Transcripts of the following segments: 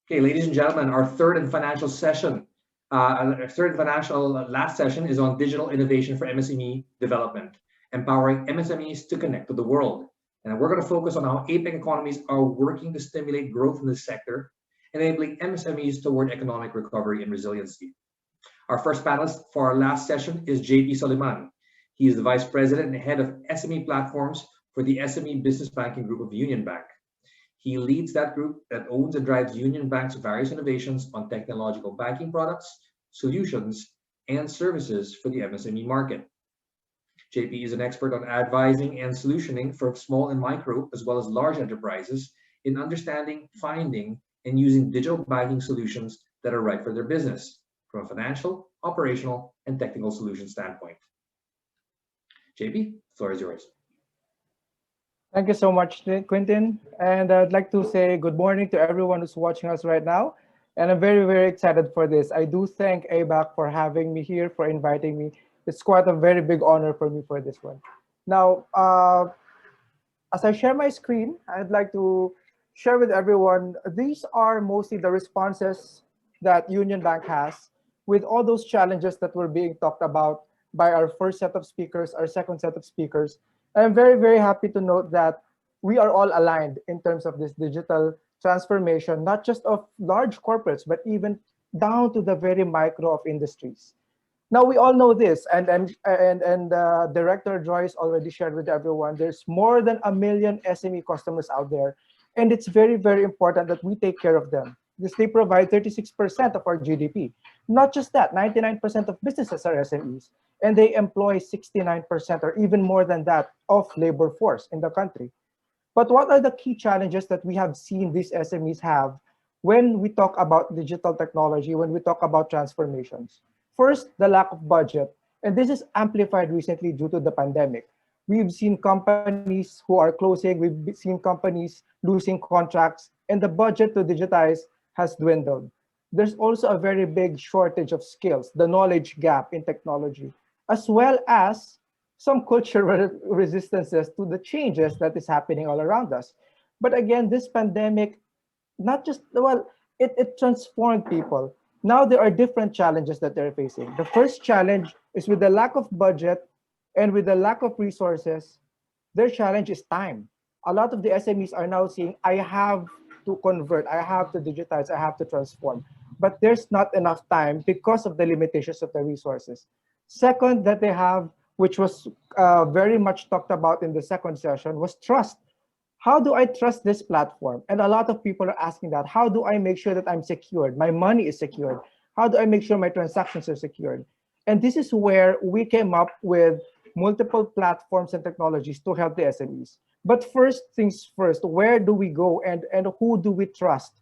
Okay, ladies and gentlemen, our third and financial session, our third and financial last session is on digital innovation for MSME development, empowering MSMEs to connect to the world. And we're going to focus on how APEC economies are working to stimulate growth in this sector, enabling MSMEs toward economic recovery and resiliency. Our first panelist for our last session is JP Soliman. He is the Vice President and Head of SME Platforms for the SME Business Banking Group of Union Bank. He leads that group that owns and drives Union Bank's various innovations on technological banking products, solutions, and services for the MSME market. JP is an expert on advising and solutioning for small and micro, as well as large enterprises in understanding, finding, and using digital banking solutions that are right for their business from a financial, operational, and technical solution standpoint. JP, the floor is yours. Thank you so much, Quintin. And I'd like to say good morning to everyone who's watching us right now. And I'm very, very excited for this. I do thank ABAC for having me here, for inviting me. It's quite a very big honor for me for this one. Now, as I share my screen, I'd like to share with everyone, these are mostly the responses that Union Bank has with all those challenges that were being talked about by our first set of speakers, our second set of speakers. I'm very, very happy to note that we are all aligned in terms of this digital transformation, not just of large corporates, but even down to the very micro of industries. Now we all know this, and Director Joyce already shared with everyone. There's more than 1 million SME customers out there, and it's very, very important that we take care of them because they provide 36% of our GDP. Not just that, 99% of businesses are SMEs, and they employ 69% or even more than that of labor force in the country. But what are the key challenges that we have seen these SMEs have when we talk about digital technology, when we talk about transformations? First, the lack of budget, and this is amplified recently due to the pandemic. We've seen companies who are closing, we've seen companies losing contracts, and the budget to digitize has dwindled. There's also a very big shortage of skills, the knowledge gap in technology, as well as some cultural resistances to the changes that is happening all around us. But again, this pandemic, not just, well, it transformed people. Now there are different challenges that they're facing. The first challenge is with the lack of budget and with the lack of resources, their challenge is time. A lot of the SMEs are now saying, I have to convert, I have to digitize, I have to transform. But there's not enough time because of the limitations of the resources. Second, that they have, which was very much talked about in the second session, was trust. How do I trust this platform? And a lot of people are asking that. How do I make sure that I'm secured? My money is secured. How do I make sure my transactions are secured? And this is where we came up with multiple platforms and technologies to help the SMEs. But first things first, where do we go and who do we trust?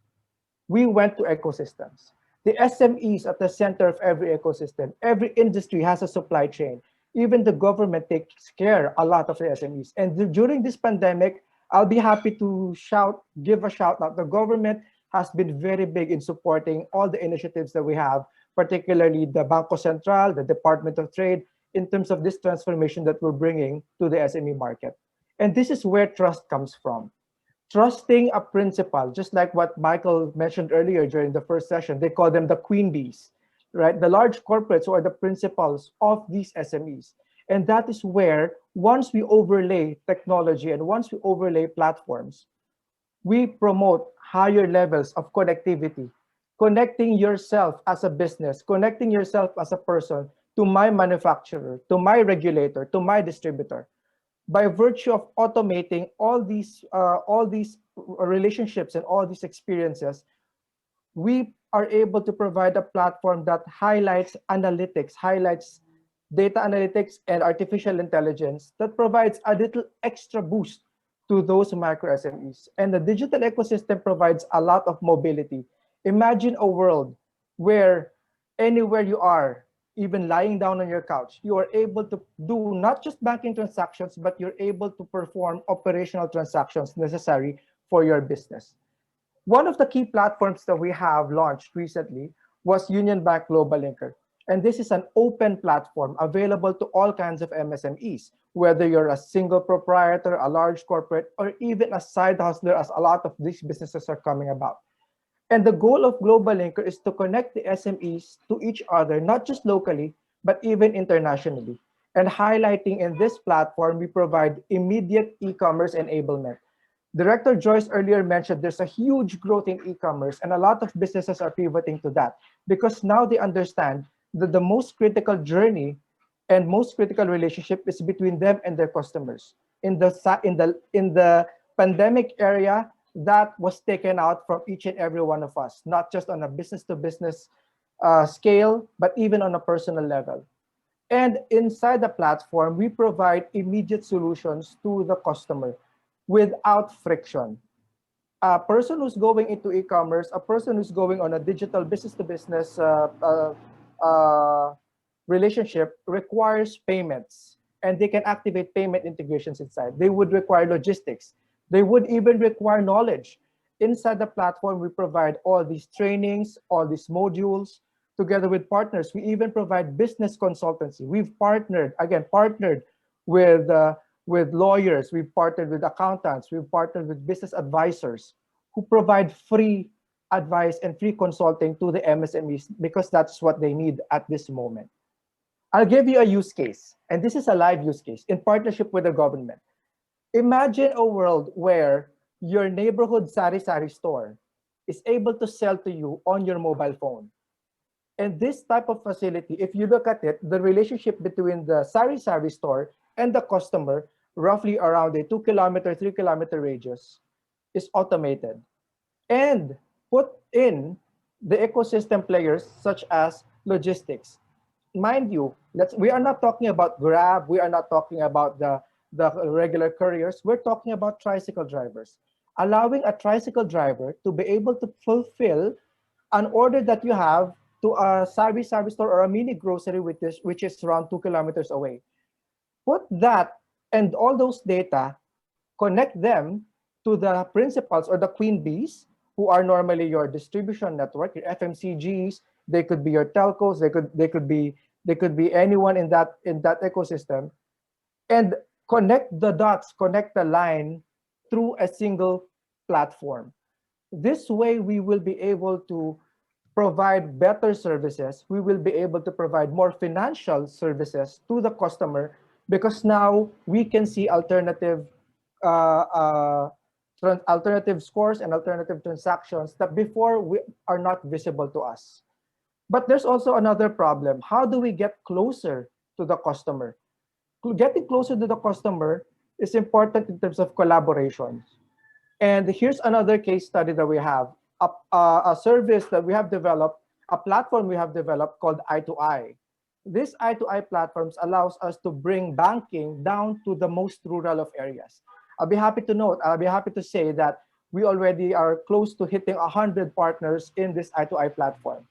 We went to ecosystems. The SME is at the center of every ecosystem. Every industry has a supply chain. Even the government takes care a lot of the SMEs. And during this pandemic, I'll be happy to give a shout out. The government has been very big in supporting all the initiatives that we have, particularly the Banco Central, the Department of Trade, in terms of this transformation that we're bringing to the SME market. And this is where trust comes from. Trusting a principal, just like what Michael mentioned earlier during the first session, they call them the queen bees, right? The large corporates who are the principals of these SMEs. And that is where, once we overlay technology and once we overlay platforms, we promote higher levels of connectivity, connecting yourself as a business, connecting yourself as a person to my manufacturer, to my regulator, to my distributor. By virtue of automating all these relationships and all these experiences, we are able to provide a platform that highlights analytics, highlights data analytics and artificial intelligence that provides a little extra boost to those micro SMEs. And the digital ecosystem provides a lot of mobility. Imagine a world where anywhere you are, even lying down on your couch, you are able to do not just banking transactions, but you're able to perform operational transactions necessary for your business. One of the key platforms that we have launched recently was Union Bank Global Linker. And this is an open platform available to all kinds of MSMEs, whether you're a single proprietor, a large corporate, or even a side hustler, as a lot of these businesses are coming about. And the goal of Global Linker is to connect the SMEs to each other, not just locally, but even internationally. And highlighting in this platform, we provide immediate e-commerce enablement. Director Joyce earlier mentioned there's a huge growth in e-commerce, and a lot of businesses are pivoting to that because now they understand that the most critical journey and most critical relationship is between them and their customers. In the pandemic area, that was taken out from each and every one of us, not just on a business to business scale, but even on a personal level. And inside the platform, we provide immediate solutions to the customer without friction. A person who's going into e-commerce, a person who's going on a digital business-to-business relationship requires payments, and they can activate payment integrations inside. They would require logistics. They would even require knowledge. Inside the platform, we provide all these trainings, all these modules, together with partners. We even provide business consultancy. We've partnered with lawyers. We've partnered with accountants. We've partnered with business advisors who provide free advice and free consulting to the MSMEs because that's what they need at this moment. I'll give you a use case, and this is a live use case in partnership with the government. Imagine a world where your neighborhood sari-sari store is able to sell to you on your mobile phone. And this type of facility, if you look at it, the relationship between the sari-sari store and the customer, roughly around a 2 kilometer, 3 kilometer radius, is automated. And put in the ecosystem players such as logistics. Mind you, we are not talking about Grab, we are not talking about the regular couriers, we're talking about tricycle drivers. Allowing a tricycle driver to be able to fulfill an order that you have to a sari-sari store or a mini grocery which is around 2 kilometers away. Put that and all those data, connect them to the principals or the queen bees who are normally your distribution network, your FMCGs. They could be your telcos. They could be anyone in that ecosystem, and connect the dots, connect the line through a single platform. This way, we will be able to provide better services. We will be able to provide more financial services to the customer because now we can see uh, uh, alternative scores and alternative transactions that before we are not visible to us. But there's also another problem. How do we get closer to the customer? Getting closer to the customer is important in terms of collaboration. And here's another case study that we have, a service that we have developed, a platform we have developed called I2I. This I2I platforms allows us to bring banking down to the most rural of areas. I'll be happy to say that we already are close to hitting 100 partners in this I2I platform.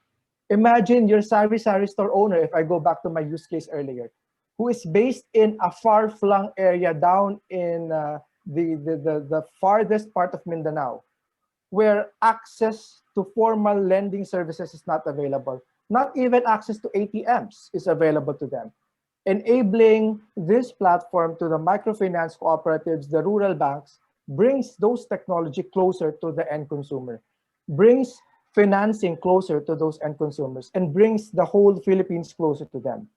Imagine your sari-sari store owner, if I go back to my use case earlier, who is based in a far-flung area down in the farthest part of Mindanao, where access to formal lending services is not available. Not even access to ATMs is available to them. Enabling this platform to the microfinance cooperatives, the rural banks, brings those technology closer to the end consumer, brings financing closer to those end consumers, and brings the whole Philippines closer to them.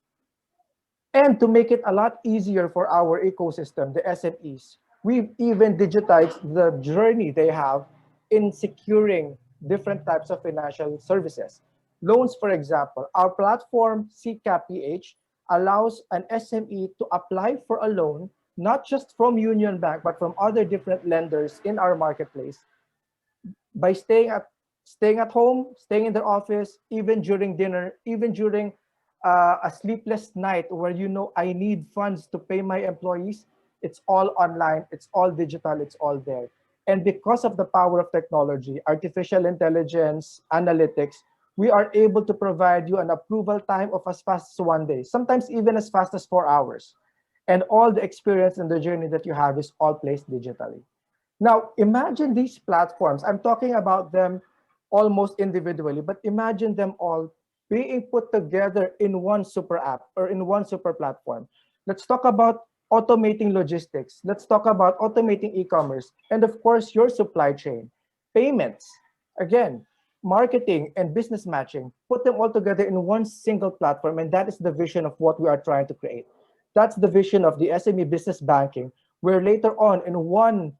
And to make it a lot easier for our ecosystem, the SMEs, we've even digitized the journey they have in securing different types of financial services. Loans, for example, our platform, CCAP-PH, allows an SME to apply for a loan, not just from Union Bank, but from other different lenders in our marketplace by staying at home, staying in their office, even during dinner, even during a sleepless night where I need funds to pay my employees. It's all online, it's all digital, it's all there. And because of the power of technology, artificial intelligence, analytics, we are able to provide you an approval time of as fast as 1 day, sometimes even as fast as 4 hours. And all the experience and the journey that you have is all placed digitally. Now, imagine these platforms. I'm talking about them almost individually, but imagine them all being put together in one super app or in one super platform. Let's talk about automating logistics. Let's talk about automating e-commerce. And of course, your supply chain. Payments. Again, marketing, and business matching, put them all together in one single platform. And that is the vision of what we are trying to create. That's the vision of the SME business banking, where later on in one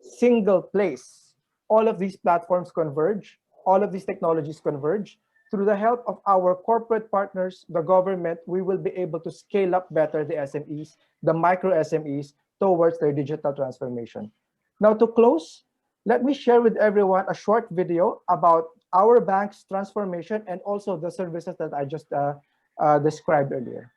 single place, all of these platforms converge, all of these technologies converge. Through the help of our corporate partners, the government, we will be able to scale up better the SMEs, the micro SMEs, towards their digital transformation. Now, to close, let me share with everyone a short video about our bank's transformation and also the services that I just described earlier.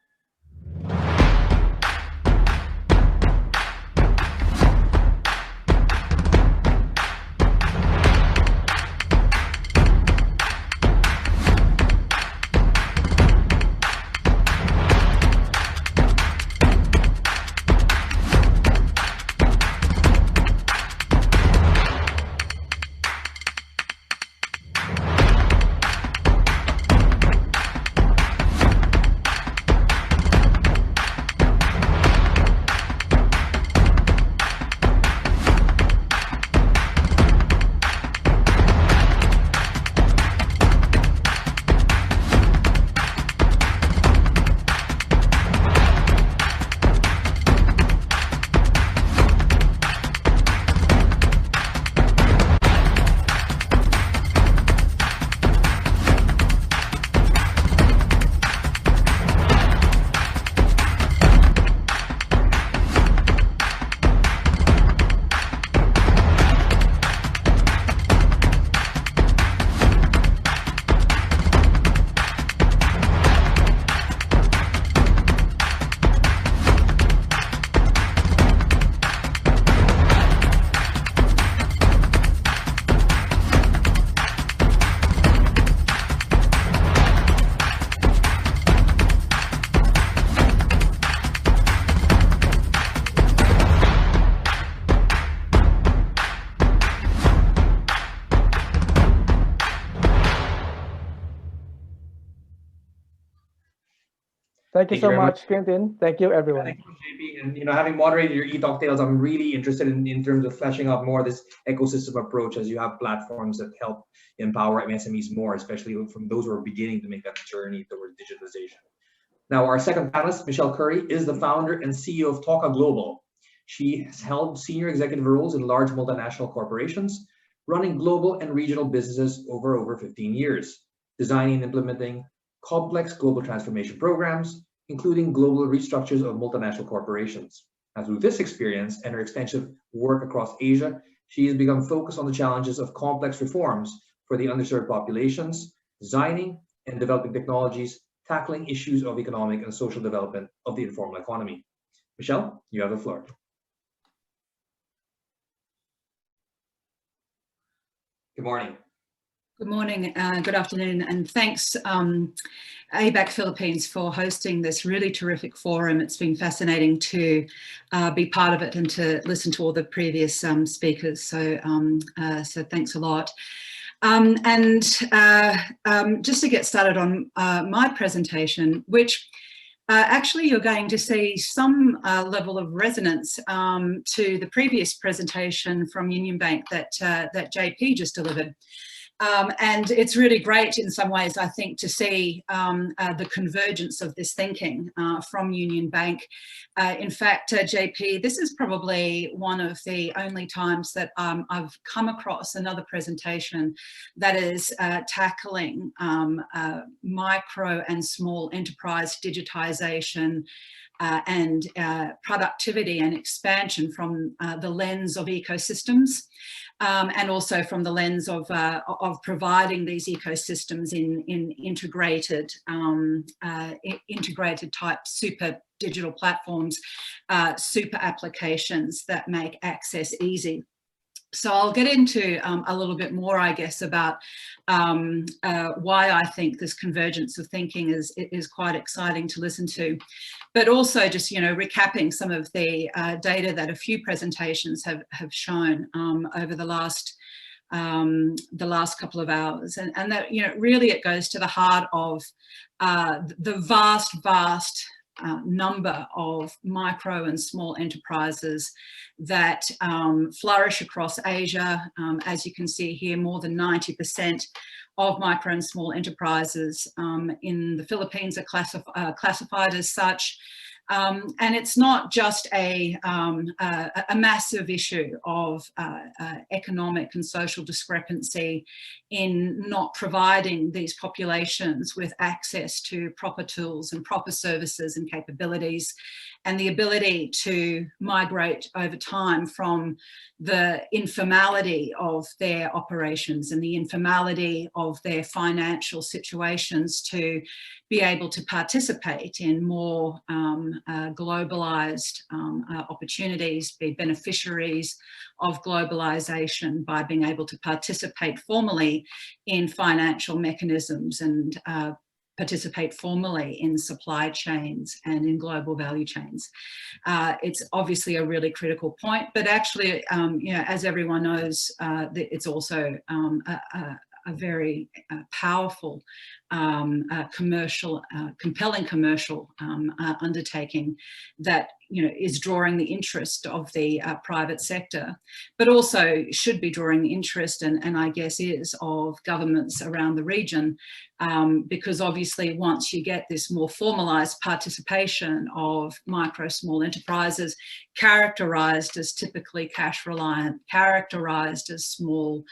Thank you so much, Quentin. Thank you, everyone. Thank you, JP. And having moderated your eTalk Tales, I'm really interested in terms of fleshing out more of this ecosystem approach as you have platforms that help empower MSMEs more, especially from those who are beginning to make that journey towards digitalization. Now, our second panelist, Michelle Curry, is the founder and CEO of Talka Global. She has held senior executive roles in large multinational corporations, running global and regional businesses over 15 years, designing and implementing complex global transformation programs, including global restructures of multinational corporations. And through this experience and her extensive work across Asia, she has become focused on the challenges of complex reforms for the underserved populations, designing and developing technologies, tackling issues of economic and social development of the informal economy. Michelle, you have the floor. Good morning. Good morning, good afternoon, and thanks ABAC Philippines for hosting this really terrific forum. It's been fascinating to be part of it and to listen to all the previous speakers. So thanks a lot. Just to get started on my presentation, which actually you're going to see some level of resonance to the previous presentation from Union Bank that JP just delivered. And it's really great in some ways, I think, to see the convergence of this thinking from Union Bank. In fact, JP, this is probably one of the only times that I've come across another presentation that is tackling micro and small enterprise digitization and productivity and expansion from the lens of ecosystems. And also from the lens of providing these ecosystems in integrated type super digital platforms, super applications that make access easy. So I'll get into a little bit more, I guess, about why I think this convergence of thinking is quite exciting to listen to, but also just, recapping some of the data that a few presentations have shown over the last couple of hours, and that really it goes to the heart of the vast number of micro and small enterprises that flourish across Asia. As you can see here, more than 90% of micro and small enterprises in the Philippines are classified as such. And it's not just a massive issue of economic and social discrepancy in not providing these populations with access to proper tools and proper services and capabilities, and the ability to migrate over time from the informality of their operations and the informality of their financial situations to be able to participate in more globalized opportunities, be beneficiaries of globalization by being able to participate formally in financial mechanisms and participate formally in supply chains and in global value chains. It's obviously a really critical point, but actually, you know, as everyone knows, it's also a very powerful compelling commercial undertaking that, you know, is drawing the interest of the private sector, but also should be drawing the interest and I guess is of governments around the region, because obviously once you get this more formalized participation of micro small enterprises characterized as typically cash reliant, characterized as small,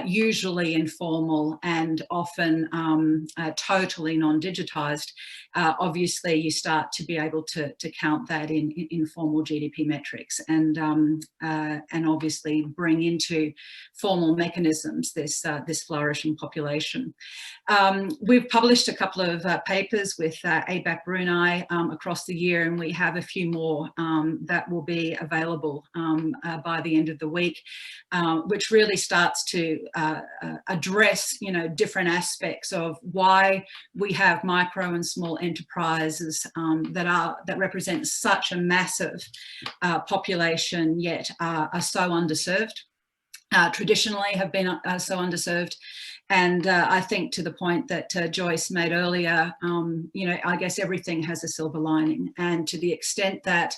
usually informal and often totally non-digitized, obviously you start to be able to count that in informal GDP metrics and obviously bring into formal mechanisms this flourishing population. We've published a couple of papers with ABAC Brunei across the year, and we have a few more that will be available by the end of the week, which really starts to address, you know, different aspects of why we have micro and small enterprises that represent such a massive population yet are so underserved. Traditionally have been so underserved. And I think to the point that Joyce made earlier, you know, I guess everything has a silver lining. And to the extent that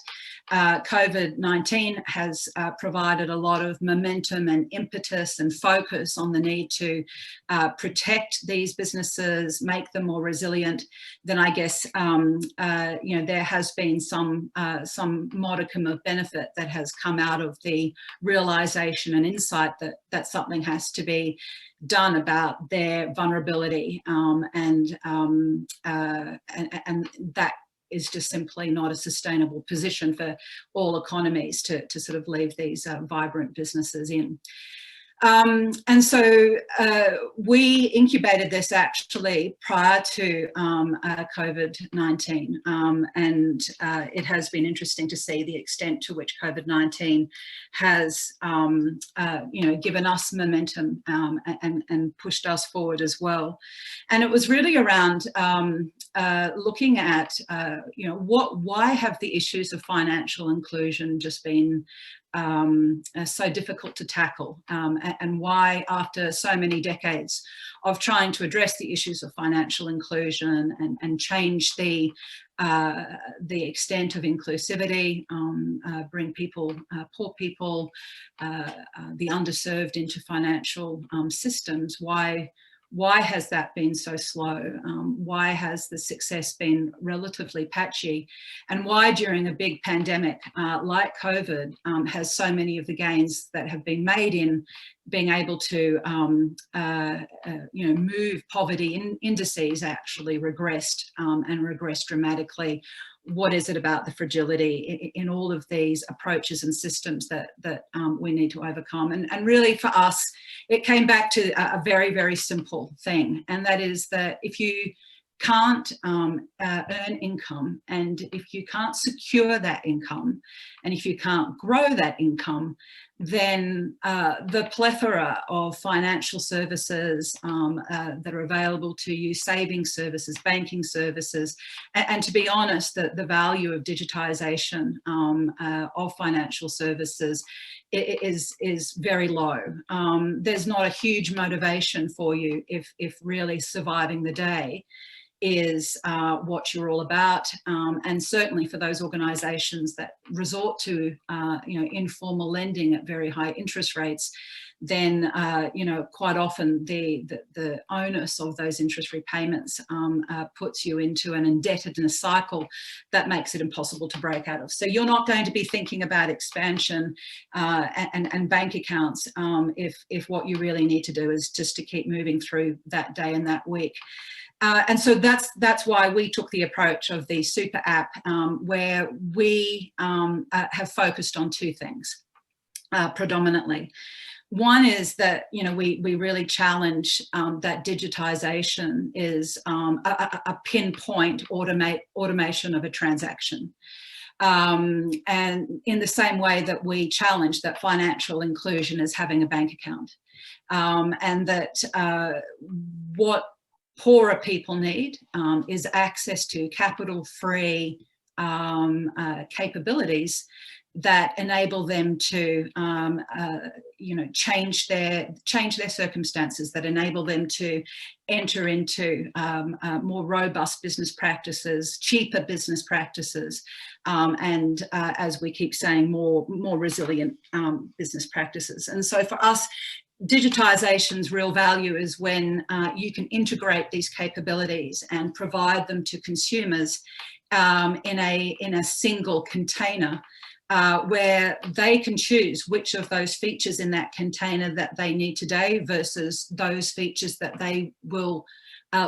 COVID-19 has provided a lot of momentum and impetus and focus on the need to protect these businesses, make them more resilient, then I guess, you know, there has been some modicum of benefit that has come out of the realization and insight that something has to be done about their vulnerability, and that is just simply not a sustainable position for all economies to sort of leave these vibrant businesses in. And so we incubated this actually prior to COVID-19, and it has been interesting to see the extent to which COVID-19 has, you know, given us momentum and pushed us forward as well. And it was really around looking at, you know, why have the issues of financial inclusion just been so difficult to tackle, and why after so many decades of trying to address the issues of financial inclusion and change the extent of inclusivity, bring people, poor people, the underserved into financial systems, why has that been so slow? Why has the success been relatively patchy? And why during a big pandemic like COVID has so many of the gains that have been made in being able to you know, move poverty indices actually regressed and regressed dramatically? What is it about the fragility in all of these approaches and systems that we need to overcome? And really for us, it came back to a very, very simple thing. And that is that if you can't earn income, and if you can't secure that income, and if you can't grow that income, then the plethora of financial services that are available to you, saving services, banking services, and to be honest, the value of digitization of financial services is very low. There's not a huge motivation for you if really surviving the day is what you're all about, and certainly for those organisations that resort to informal lending at very high interest rates, then quite often the onus of those interest repayments puts you into an indebtedness cycle that makes it impossible to break out of. So you're not going to be thinking about expansion and bank accounts if what you really need to do is just to keep moving through that day and that week. And so that's why we took the approach of the super app, where we have focused on two things predominantly. One is that we really challenge that digitization is a pinpoint automation of a transaction. And in the same way that we challenge that financial inclusion is having a bank account, and that what poorer people need is access to capital-free capabilities that enable them to change their circumstances, that enable them to enter into more robust business practices, cheaper business practices, and as we keep saying, more resilient business practices. And so for us, digitization's real value is when you can integrate these capabilities and provide them to consumers in a single container, where they can choose which of those features in that container that they need today versus those features that they will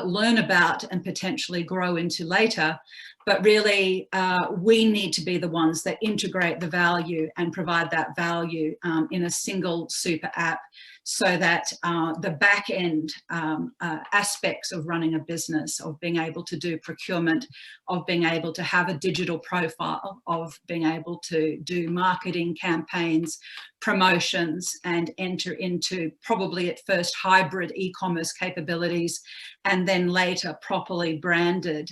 learn about and potentially grow into later. But really, we need to be the ones that integrate the value and provide that value in a single super app, so that the back end aspects of running a business, of being able to do procurement, of being able to have a digital profile, of being able to do marketing campaigns, promotions, and enter into probably at first hybrid e-commerce capabilities, and then later properly branded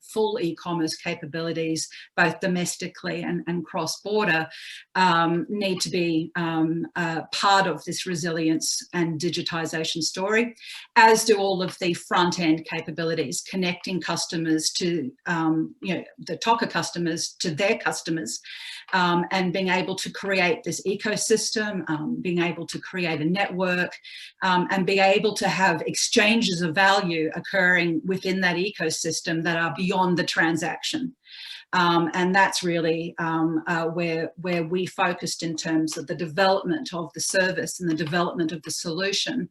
full e-commerce capabilities, both domestically and cross-border, need to be part of this resilience and digitization story, as do all of the front-end capabilities, connecting customers to, the TOCA customers to their customers, and being able to create this ecosystem, being able to create a network, and be able to have exchanges of value occurring within that ecosystem that are beyond the transaction. And that's really where we focused in terms of the development of the service and the development of the solution.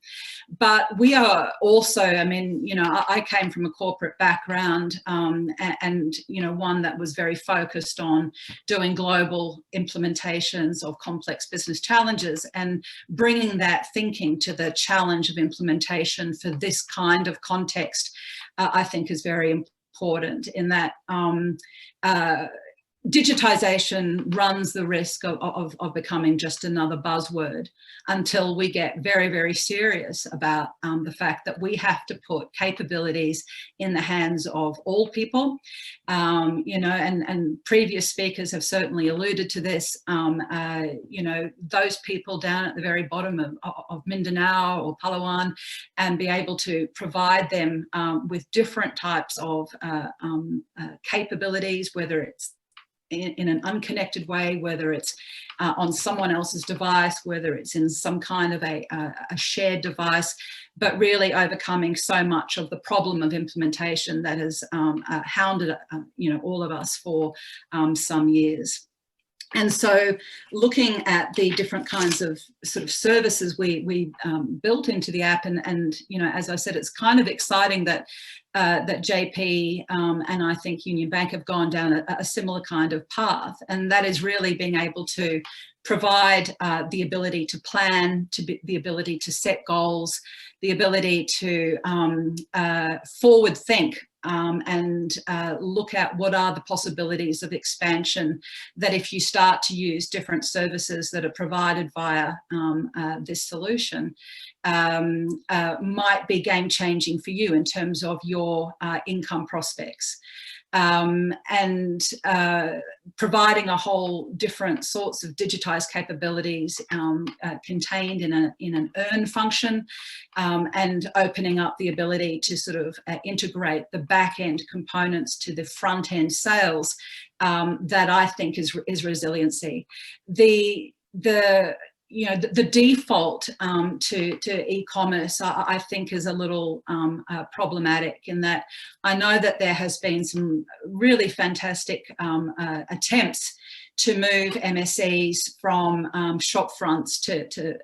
But we are also, I came from a corporate background, and one that was very focused on doing global implementations of complex business challenges, and bringing that thinking to the challenge of implementation for this kind of context, I think is very important, in that digitization runs the risk of becoming just another buzzword until we get very, very serious about the fact that we have to put capabilities in the hands of all people. And previous speakers have certainly alluded to this. Those people down at the very bottom of Mindanao or Palawan, and be able to provide them with different types of capabilities, whether it's in an unconnected way, whether it's on someone else's device, whether it's in some kind of a shared device, but really overcoming so much of the problem of implementation that has hounded all of us for some years. And so looking at the different kinds of sort of services we built into the app, and as I said, it's kind of exciting that that JP and I think Union Bank have gone down a similar kind of path, and that is really being able to provide the ability to plan, the ability to set goals, the ability to forward think, and look at what are the possibilities of expansion, that if you start to use different services that are provided via this solution, might be game changing for you in terms of your income prospects. and providing a whole different sorts of digitized capabilities contained in an earn function, and opening up the ability to sort of integrate the back-end components to the front-end sales, that I think is resiliency. The default to e-commerce, I think, is a little problematic, in that I know that there has been some really fantastic attempts to move MSEs from shop fronts to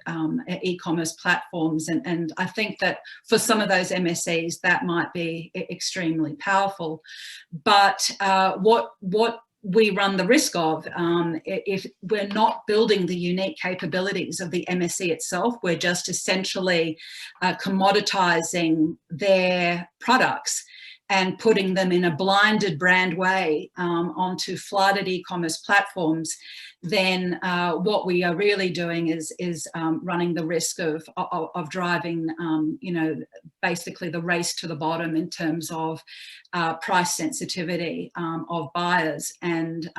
e-commerce platforms, and I think that for some of those MSEs that might be extremely powerful. But what we run the risk of, if we're not building the unique capabilities of the MSE itself, we're just essentially commoditizing their products and putting them in a blinded brand way onto flooded e-commerce platforms, then what we are really doing is running the risk of driving, basically the race to the bottom in terms of price sensitivity of buyers, and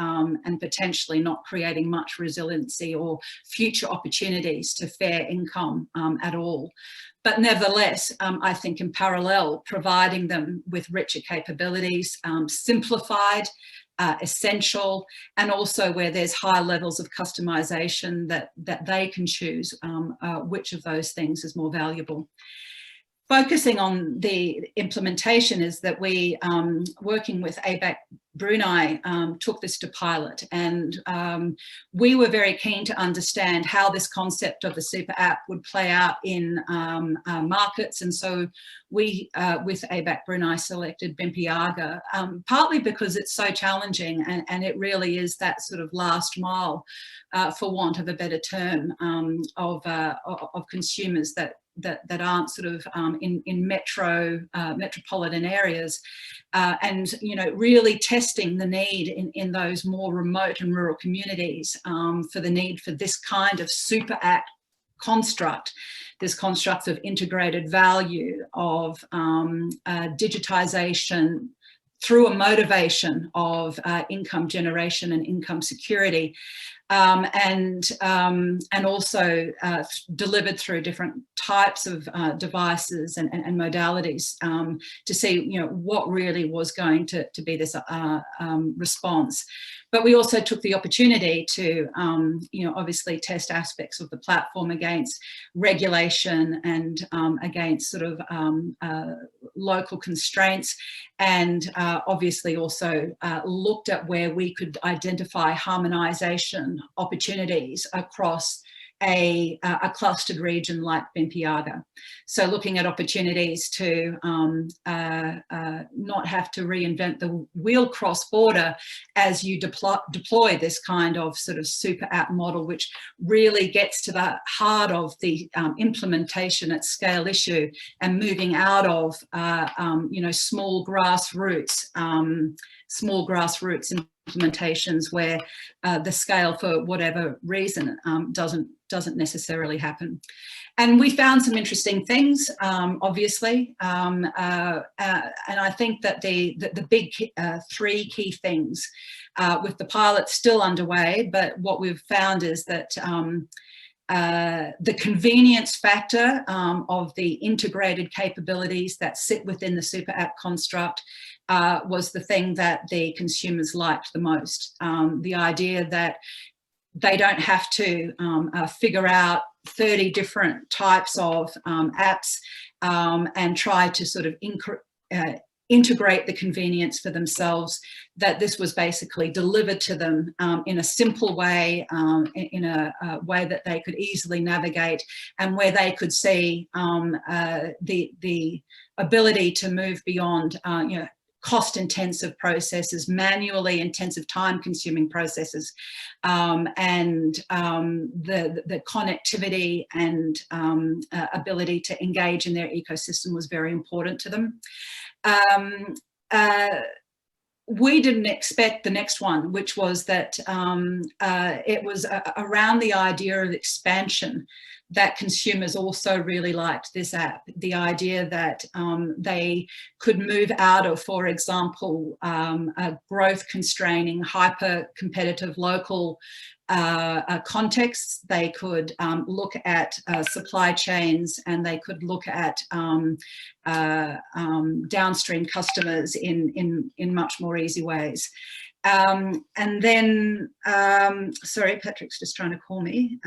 potentially not creating much resiliency or future opportunities to fair income at all. But nevertheless, I think in parallel, providing them with richer capabilities, simplified, essential, and also where there's high levels of customization that they can choose which of those things is more valuable. Focusing on the implementation is that we, working with ABAC Brunei, took this to pilot, and we were very keen to understand how this concept of the super app would play out in markets. And so we, with ABAC Brunei, selected Bimpiaga, partly because it's so challenging, and it really is that sort of last mile, for want of a better term, of consumers that aren't sort of in metropolitan areas, and really testing the need in those more remote and rural communities for the need for this kind of super app construct, this construct of integrated value, of digitization through a motivation of income generation and income security, and also delivered through different types of devices and modalities, to see what really was going to be this response. But we also took the opportunity to obviously test aspects of the platform against regulation and against sort of local constraints, and obviously also looked at where we could identify harmonisation opportunities across a clustered region like Bimpiaga. So looking at opportunities to not have to reinvent the wheel cross-border as you deploy this kind of sort of super app model, which really gets to the heart of the implementation at scale issue, and moving out of small grassroots implementations where the scale, for whatever reason, doesn't necessarily happen. And we found some interesting things, obviously, and I think that the big three key things with the pilot still underway, but what we've found is that the convenience factor of the integrated capabilities that sit within the super app construct was the thing that the consumers liked the most. The idea that they don't have to figure out 30 different types of apps and try to sort of integrate the convenience for themselves, that this was basically delivered to them in a simple way, in a way that they could easily navigate, and where they could see the ability to move beyond cost-intensive processes, manually intensive, time-consuming processes, and the connectivity and ability to engage in their ecosystem was very important to them. We didn't expect the next one, which was that it was around the idea of expansion, that consumers also really liked this app. The idea that they could move out of, for example, a growth constraining, hyper competitive local contexts. They could look at supply chains, and they could look at downstream customers in much more easy ways. And then, sorry, Patrick's just trying to call me.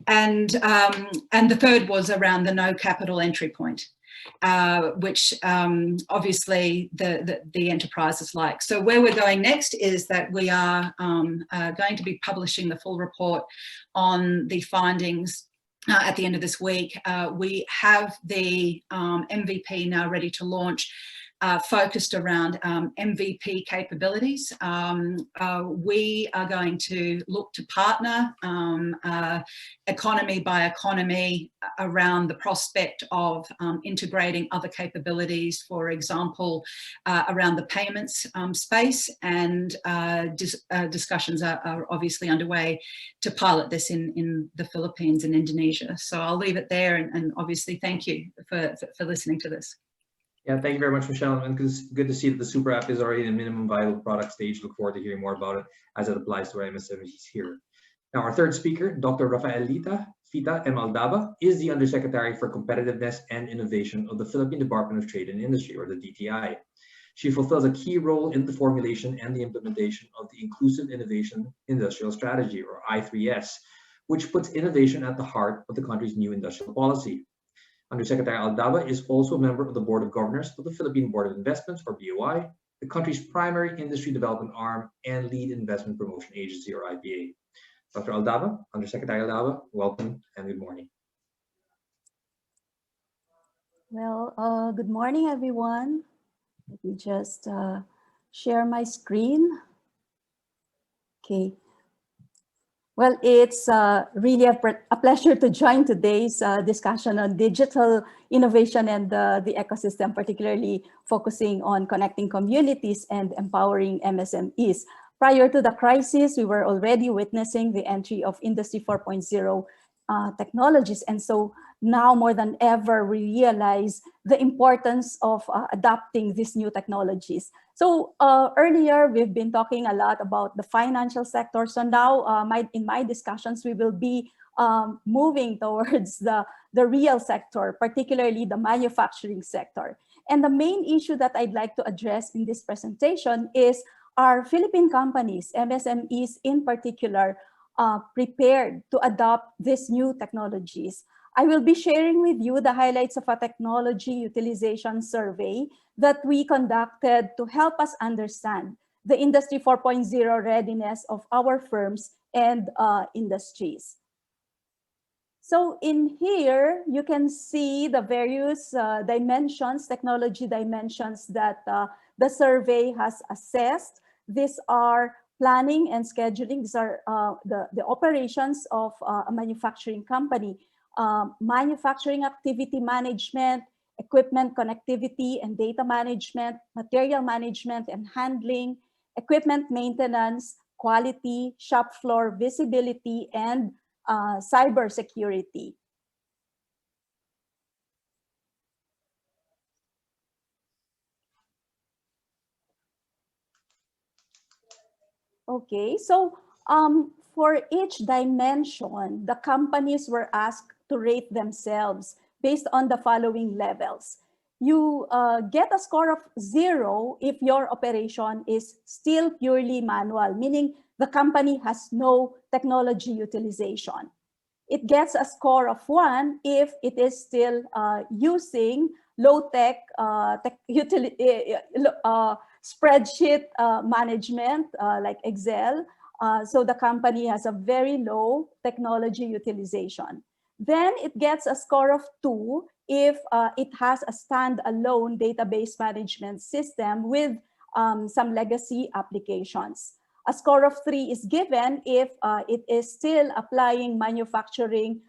And the third was around the no capital entry point, which obviously the enterprises like. So where we're going next is that we are going to be publishing the full report on the findings at the end of this week. We have the MVP now ready to launch, focused around MVP capabilities. We are going to look to partner economy by economy around the prospect of integrating other capabilities, for example, around the payments space, and discussions are obviously underway to pilot this in the Philippines and Indonesia. So I'll leave it there, and obviously thank you for listening to this. Yeah, thank you very much, Michelle. And it's good to see that the super app is already in minimum viable product stage. Look forward to hearing more about it as it applies to our MSMEs here. Now, our third speaker, Dr. Rafaelita Fita M. Aldaba, is the Undersecretary for Competitiveness and Innovation of the Philippine Department of Trade and Industry, or the DTI. She fulfills a key role in the formulation and the implementation of the Inclusive Innovation Industrial Strategy, or I3S, which puts innovation at the heart of the country's new industrial policy. Undersecretary Aldaba is also a member of the Board of Governors of the Philippine Board of Investments, or BOI, the country's primary industry development arm and lead investment promotion agency, or IPA. Dr. Aldaba, Undersecretary Aldaba, welcome and good morning. Well, good morning, everyone. Let me just share my screen. Okay. Well, it's really a pleasure to join today's discussion on digital innovation and the ecosystem, particularly focusing on connecting communities and empowering MSMEs. Prior to the crisis, we were already witnessing the entry of Industry 4.0 technologies. And so now more than ever, we realize the importance of adopting these new technologies. So earlier, we've been talking a lot about the financial sector. So now in my discussions, we will be moving towards the real sector, particularly the manufacturing sector. And the main issue that I'd like to address in this presentation is, are Philippine companies, MSMEs in particular, prepared to adopt these new technologies? I will be sharing with you the highlights of a technology utilization survey that we conducted to help us understand the Industry 4.0 readiness of our firms and industries. So in here, you can see the various dimensions, technology dimensions that the survey has assessed. These are planning and scheduling. These are the operations of a manufacturing company. Manufacturing activity management, equipment connectivity and data management, material management and handling, equipment maintenance, quality, shop floor visibility, and cybersecurity. Okay, so for each dimension, the companies were asked to rate themselves based on the following levels. You get a score of 0 if your operation is still purely manual, meaning the company has no technology utilization. It gets a score of 1 if it is still using low-tech spreadsheet management like Excel. So the company has a very low technology utilization. Then it gets a score of 2 if it has a standalone database management system with some legacy applications. A score of 3 is given if it is still applying manufacturing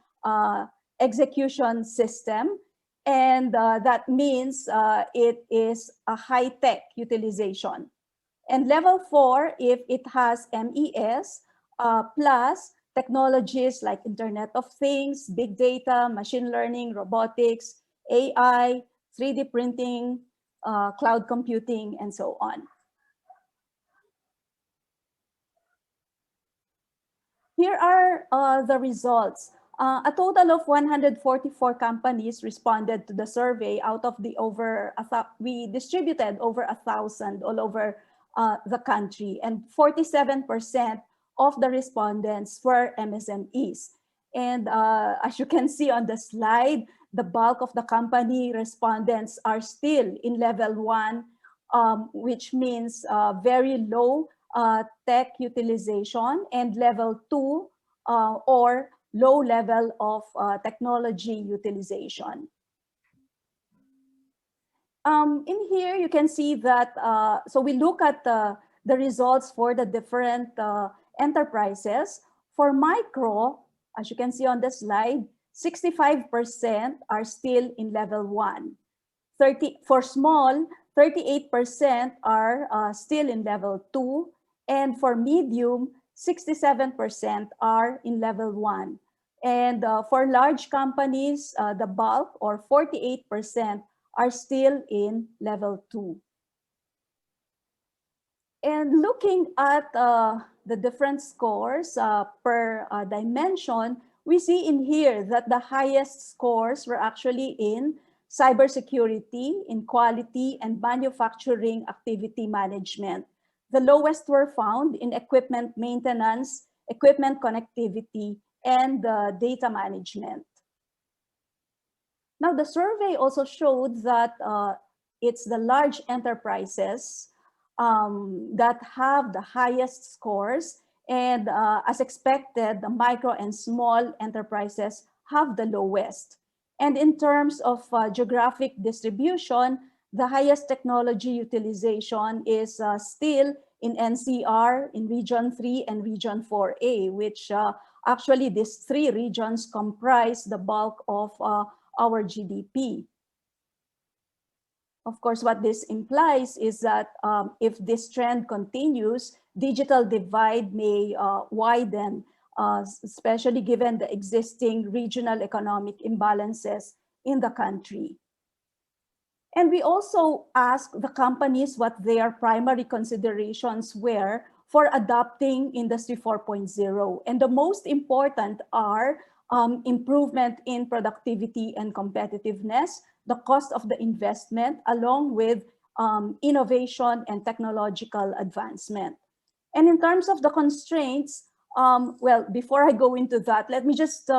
execution system. And that means it is a high-tech utilization. And level 4, if it has MES plus technologies like Internet of Things, big data, machine learning, robotics, AI, 3D printing, cloud computing, and so on. Here are the results. A total of 144 companies responded to the survey out of the we distributed over 1,000 all over the country, and 47% of the respondents were MSMEs. And as you can see on the slide, the bulk of the company respondents are still in level 1, which means very low tech utilization, and level 2 or low level of technology utilization. In here, you can see that, so we look at the results for the different enterprises. For micro, as you can see on the slide, 65% are still in level 1. For small, 38% are still in level 2. And for medium, 67% are in level 1. And for large companies, the bulk, or 48%, are still in level 2. And looking at the different scores per dimension, we see in here that the highest scores were actually in cybersecurity, in quality, and manufacturing activity management. The lowest were found in equipment maintenance, equipment connectivity, and data management. Now, the survey also showed that it's the large enterprises that have the highest scores, and as expected, the micro and small enterprises have the lowest. And in terms of geographic distribution, the highest technology utilization is still in NCR, in Region 3 and Region 4A, which actually these 3 regions comprise the bulk of our GDP. Of course, what this implies is that if this trend continues, digital divide may widen, especially given the existing regional economic imbalances in the country. And we also asked the companies what their primary considerations were for adopting Industry 4.0. And the most important are improvement in productivity and competitiveness, the cost of the investment, along with innovation and technological advancement. And in terms of the constraints, well, before I go into that, let me just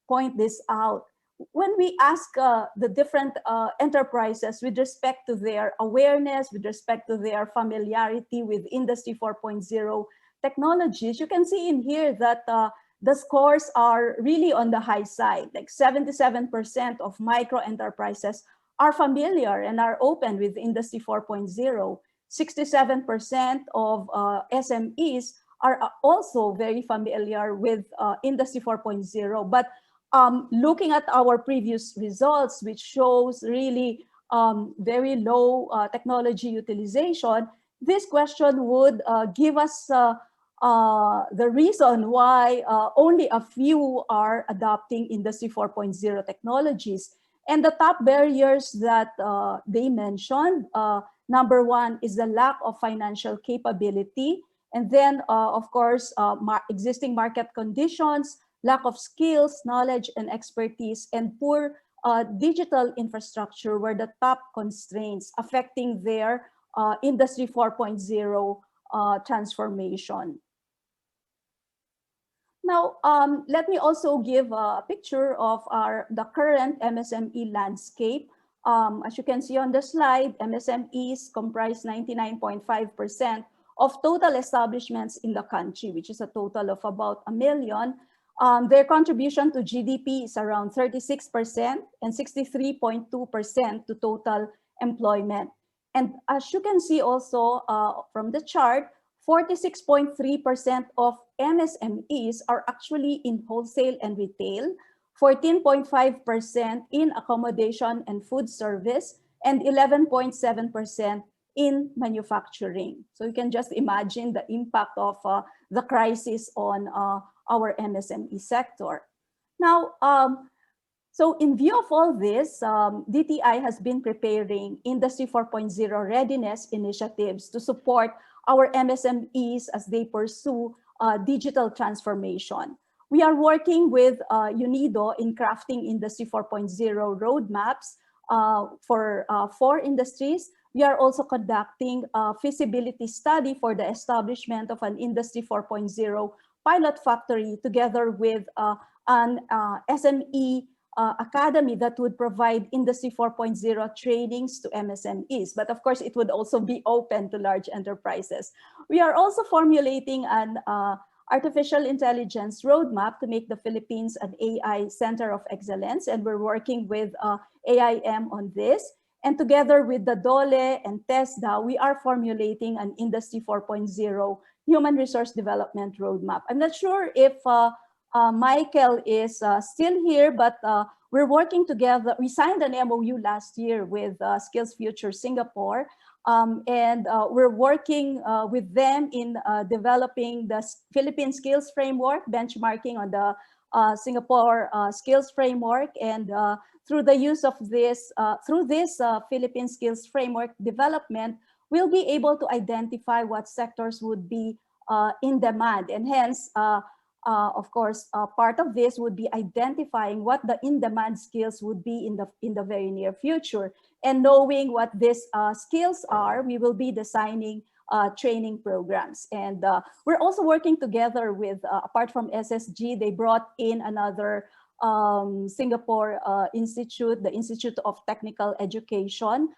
point this out. When we ask the different enterprises with respect to their awareness, with respect to their familiarity with Industry 4.0 technologies, you can see in here that the scores are really on the high side. Like 77% of micro enterprises are familiar and are open with Industry 4.0. 67% of SMEs are also very familiar with Industry 4.0. But looking at our previous results, which shows really very low technology utilization, this question would give us the reason why only a few are adopting Industry 4.0 technologies. And the top barriers that they mentioned, number 1 is the lack of financial capability. And then, of course, existing market conditions, lack of skills, knowledge, and expertise, and poor digital infrastructure were the top constraints affecting their Industry 4.0 transformation. Now, let me also give a picture of the current MSME landscape. As you can see on the slide, MSMEs comprise 99.5% of total establishments in the country, which is a total of about 1 million. Their contribution to GDP is around 36% and 63.2% to total employment. And as you can see also from the chart, 46.3% of MSMEs are actually in wholesale and retail, 14.5% in accommodation and food service, and 11.7% in manufacturing. So you can just imagine the impact of the crisis on our MSME sector. Now, so in view of all this, DTI has been preparing Industry 4.0 readiness initiatives to support our MSMEs as they pursue digital transformation. We are working with UNIDO in crafting Industry 4.0 roadmaps for 4 industries. We are also conducting a feasibility study for the establishment of an Industry 4.0 pilot factory together with an SME academy that would provide Industry 4.0 trainings to MSMEs. But of course, it would also be open to large enterprises. We are also formulating an artificial intelligence roadmap to make the Philippines an AI center of excellence. And we're working with AIM on this. And together with the DOLE and TESDA, we are formulating an Industry 4.0 human resource development roadmap. I'm not sure if Michael is still here, but we're working together. We signed an MOU last year with Skills Future Singapore, and we're working with them in developing the Philippine Skills Framework, benchmarking on the Singapore Skills Framework, and through the use of this, Philippine Skills Framework development, we'll be able to identify what sectors would be in demand, and hence, of course, part of this would be identifying what the in-demand skills would be in the very near future. And knowing what these skills are, we will be designing training programs. And we're also working together with, apart from SSG, they brought in another Singapore institute, the Institute of Technical Education,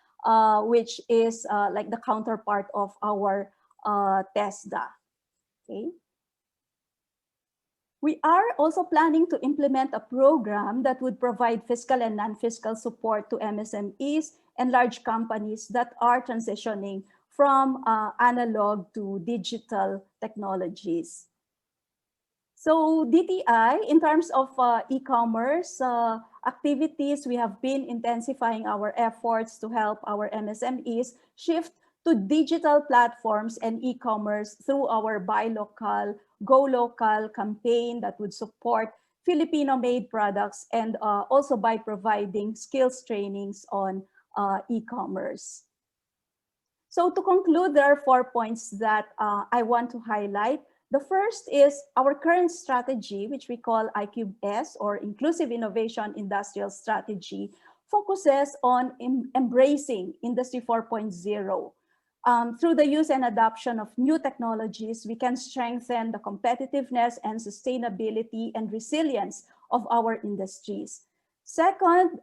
which is like the counterpart of our TESDA. Okay. We are also planning to implement a program that would provide fiscal and non-fiscal support to MSMEs and large companies that are transitioning from analog to digital technologies. So DTI, in terms of e-commerce activities, we have been intensifying our efforts to help our MSMEs shift to digital platforms and e-commerce through our Buy Local, Go Local campaign that would support Filipino-made products, and also by providing skills trainings on e-commerce. So to conclude, there are 4 points that I want to highlight. The first is our current strategy, which we call ICUBE-S, or Inclusive Innovation Industrial Strategy, focuses on embracing Industry 4.0. Through the use and adoption of new technologies, we can strengthen the competitiveness and sustainability and resilience of our industries. Second,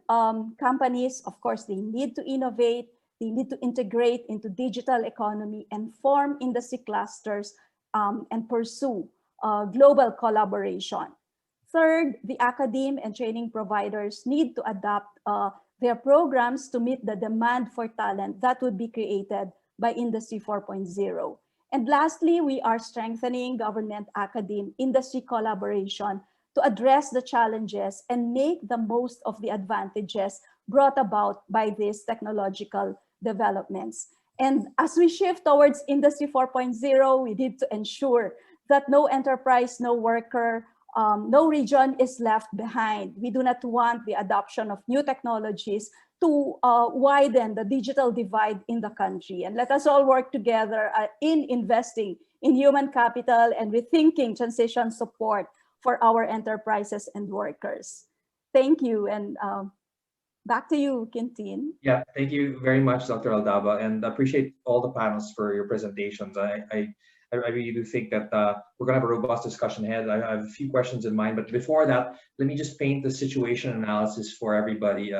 companies, of course, they need to innovate, they need to integrate into digital economy and form industry clusters and pursue global collaboration. Third, the academe and training providers need to adapt their programs to meet the demand for talent that would be created by Industry 4.0. And lastly, we are strengthening government academe industry collaboration to address the challenges and make the most of the advantages brought about by these technological developments. And as we shift towards Industry 4.0, we need to ensure that no enterprise, no worker, no region is left behind. We do not want the adoption of new technologies to widen the digital divide in the country. And let us all work together in investing in human capital and rethinking transition support for our enterprises and workers. Thank you. And back to you, Quintin. Yeah, thank you very much, Dr. Aldaba, and appreciate all the panels for your presentations. I really do think that we're going to have a robust discussion ahead. I have a few questions in mind, but before that, let me just paint the situation analysis for everybody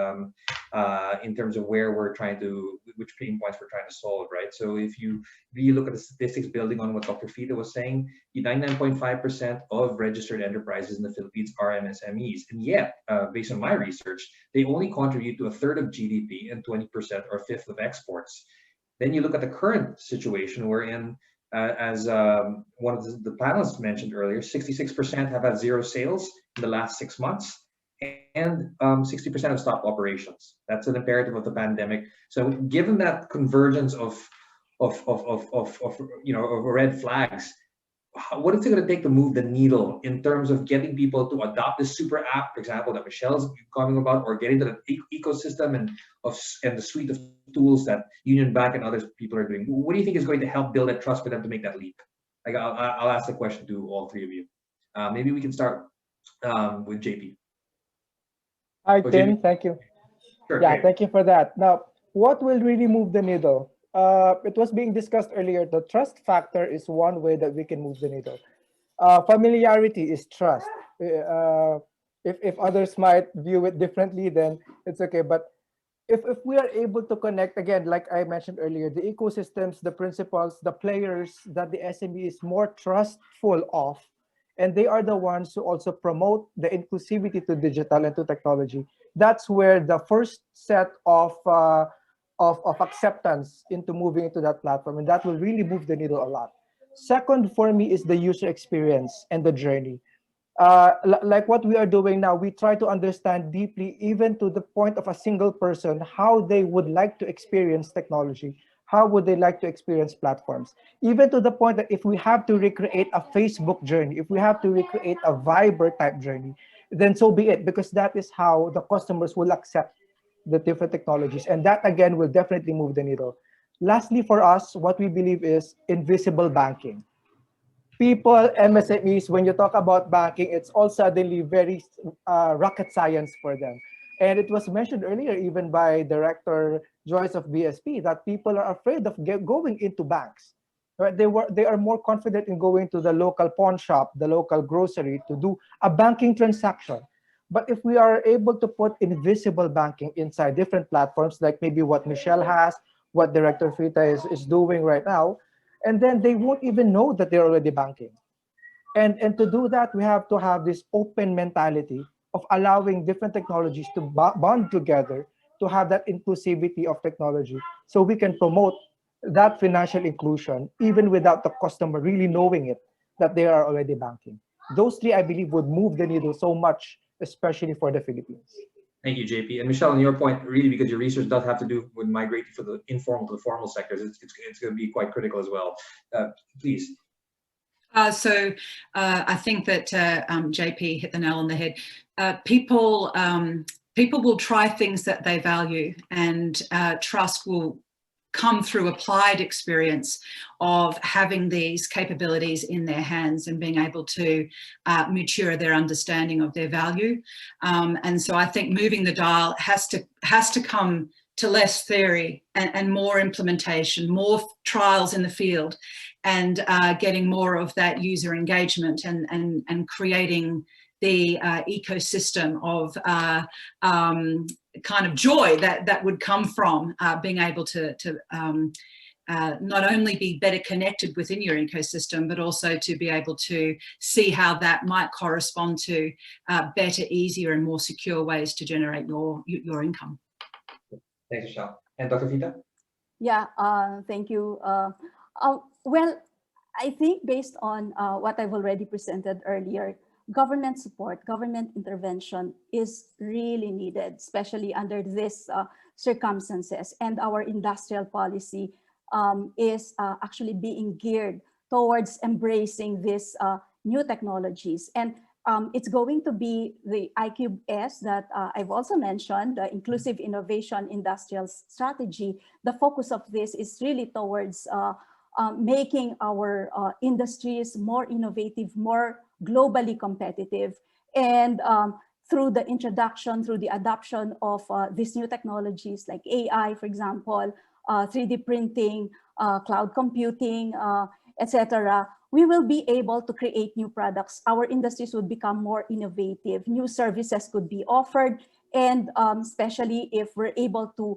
in terms of where we're trying to, which pain points we're trying to solve, right? So if you really look at the statistics building on what Dr. Fita was saying, 99.5% of registered enterprises in the Philippines are MSMEs. And yet, based on my research, they only contribute to 1/3 of GDP and 20% or 1/5 of exports. Then you look at the current situation we're in, as one of the panelists mentioned earlier, 66% have had zero sales in the last 6 months, and 60% have stopped operations. That's an imperative of the pandemic. So given that convergence of red flags, what is it going to take to move the needle in terms of getting people to adopt this super app, for example, that Michelle's talking about, or getting to the ecosystem and the suite of tools that Union Bank and other people are doing? What do you think is going to help build that trust for them to make that leap? Like, I'll ask the question to all three of you. Maybe we can start with JP. Hi, Oh, Tim. JP. Thank you. Sure, Yeah, great. thank you for that. Now, what will really move the needle? It was being discussed earlier. The trust factor is one way that we can move the needle. Familiarity is trust. If others might view it differently, then it's okay. But if we are able to connect, again, like I mentioned earlier, the ecosystems, the principles, the players that the SME is more trustful of, and they are the ones who also promote the inclusivity to digital and to technology. That's where the first set of acceptance into moving into that platform, and that will really move the needle a lot. Second, for me, is the user experience and the journey. Like what we are doing now, we try to understand deeply, even to the point of a single person, how they would like to experience technology, how would they like to experience platforms, even to the point that if we have to recreate a Facebook journey, if we have to recreate a Viber type journey, then so be it, because that is how the customers will accept the different technologies. And that, again, will definitely move the needle. Lastly, for us, what we believe is invisible banking. People, MSMEs, when you talk about banking, it's all suddenly very rocket science for them. And it was mentioned earlier, even by Director Joyce of BSP, that people are afraid of going into banks. Right? They are more confident in going to the local pawn shop, the local grocery, to do a banking transaction. But if we are able to put invisible banking inside different platforms, like maybe what Michelle has, what Director Frita is doing right now, and then they won't even know that they're already banking. And to do that, we have to have this open mentality of allowing different technologies to bond together, to have that inclusivity of technology, so we can promote that financial inclusion even without the customer really knowing it, that they are already banking. Those three, I believe, would move the needle so much, especially for the Philippines. Thank you, JP. And Michelle, on your point, really, because your research does have to do with migrating from the informal to the formal sectors, it's going to be quite critical as well. Please. I think that JP hit the nail on the head. People will try things that they value, and trust will come through applied experience of having these capabilities in their hands and being able to mature their understanding of their value. And so I think moving the dial has to come to less theory and more implementation, more trials in the field, and getting more of that user engagement and creating the ecosystem of kind of joy that would come from being able to not only be better connected within your ecosystem, but also to be able to see how that might correspond to better, easier, and more secure ways to generate your income. Thanks, Michelle. And Dr. Fita? Yeah, thank you. Well, I think based on what I've already presented earlier, government support, government intervention is really needed, especially under these circumstances. And our industrial policy is actually being geared towards embracing these new technologies. And it's going to be the IQS that I've also mentioned, the Inclusive Innovation Industrial Strategy. The focus of this is really towards making our industries more innovative, more globally competitive. And through the introduction, through the adoption of these new technologies like AI, for example, 3D printing, cloud computing, etc., we will be able to create new products. Our industries would become more innovative. New services could be offered. And especially if we're able to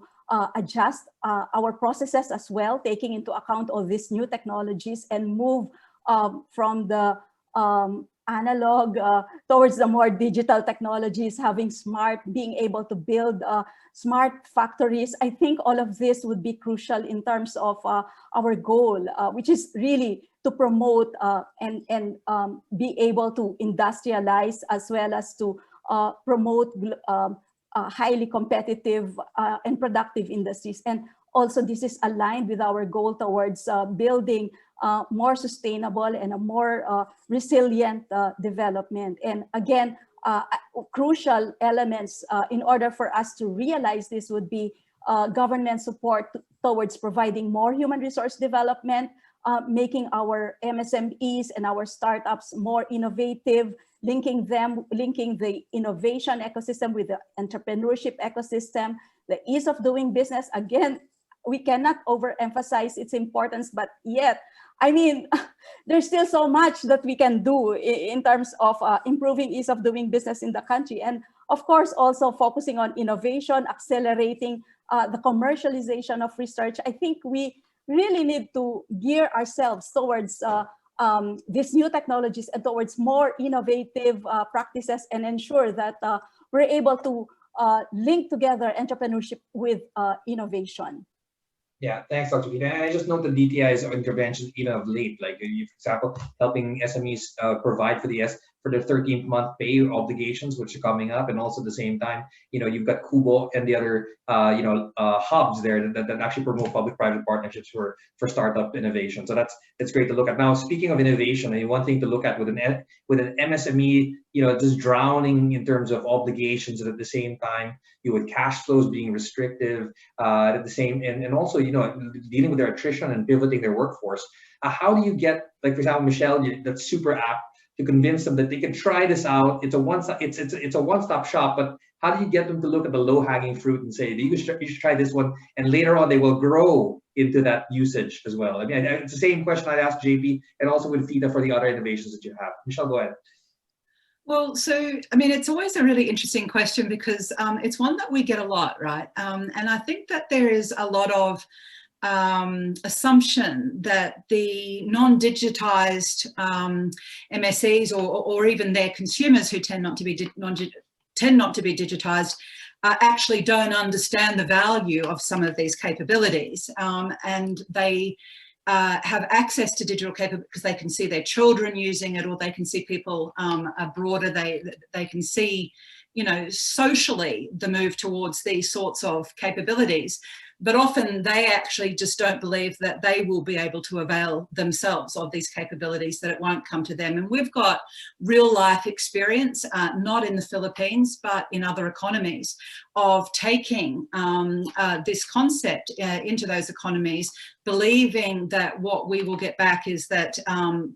adjust our processes as well, taking into account all these new technologies and move from the analog towards the more digital technologies, having being able to build smart factories. I think all of this would be crucial in terms of our goal, which is really to promote and be able to industrialize, as well as to promote highly competitive and productive industries. And also this is aligned with our goal towards building more sustainable and a more resilient development. And again, crucial elements in order for us to realize this would be government support towards providing more human resource development, making our MSMEs and our startups more innovative, linking the innovation ecosystem with the entrepreneurship ecosystem, the ease of doing business. Again, we cannot overemphasize its importance, but yet, I mean, there's still so much that we can do in terms of improving ease of doing business in the country. And of course, also focusing on innovation, accelerating the commercialization of research. I think we really need to gear ourselves towards these new technologies and towards more innovative practices, and ensure that we're able to link together entrepreneurship with innovation. Yeah, thanks, Dr. Vita. And I just note the DTI's interventions even of late, like for example, helping SMEs provide for their 13th month pay obligations, which are coming up, and also at the same time, you've got Kubo and the other hubs there that actually promote public-private partnerships for startup innovation. So that's great to look at. Now, speaking of innovation, I mean, one thing to look at with an MSME, just drowning in terms of obligations, and at the same time, with cash flows being restrictive, at the same, and also dealing with their attrition and pivoting their workforce. How do you get, like, for example, Michelle, that super app, to convince them that they can try this out? It's a one-stop shop, but how do you get them to look at the low-hanging fruit and say, you should try this one, and later on they will grow into that usage as well? I mean, it's the same question I'd ask JP, and also with Theta for the other innovations that you have. Michelle, go ahead. Well, so, I mean, it's always a really interesting question, because it's one that we get a lot, right? And I think that there is a lot of assumption that the non-digitized MSEs or even their consumers who tend not to be digitized actually don't understand the value of some of these capabilities, and they have access to digital capabilities because they can see their children using it, or they can see people abroad, they can see, socially the move towards these sorts of capabilities. But often they actually just don't believe that they will be able to avail themselves of these capabilities, that it won't come to them. And we've got real life experience, not in the Philippines, but in other economies, of taking this concept into those economies, believing that what we will get back is that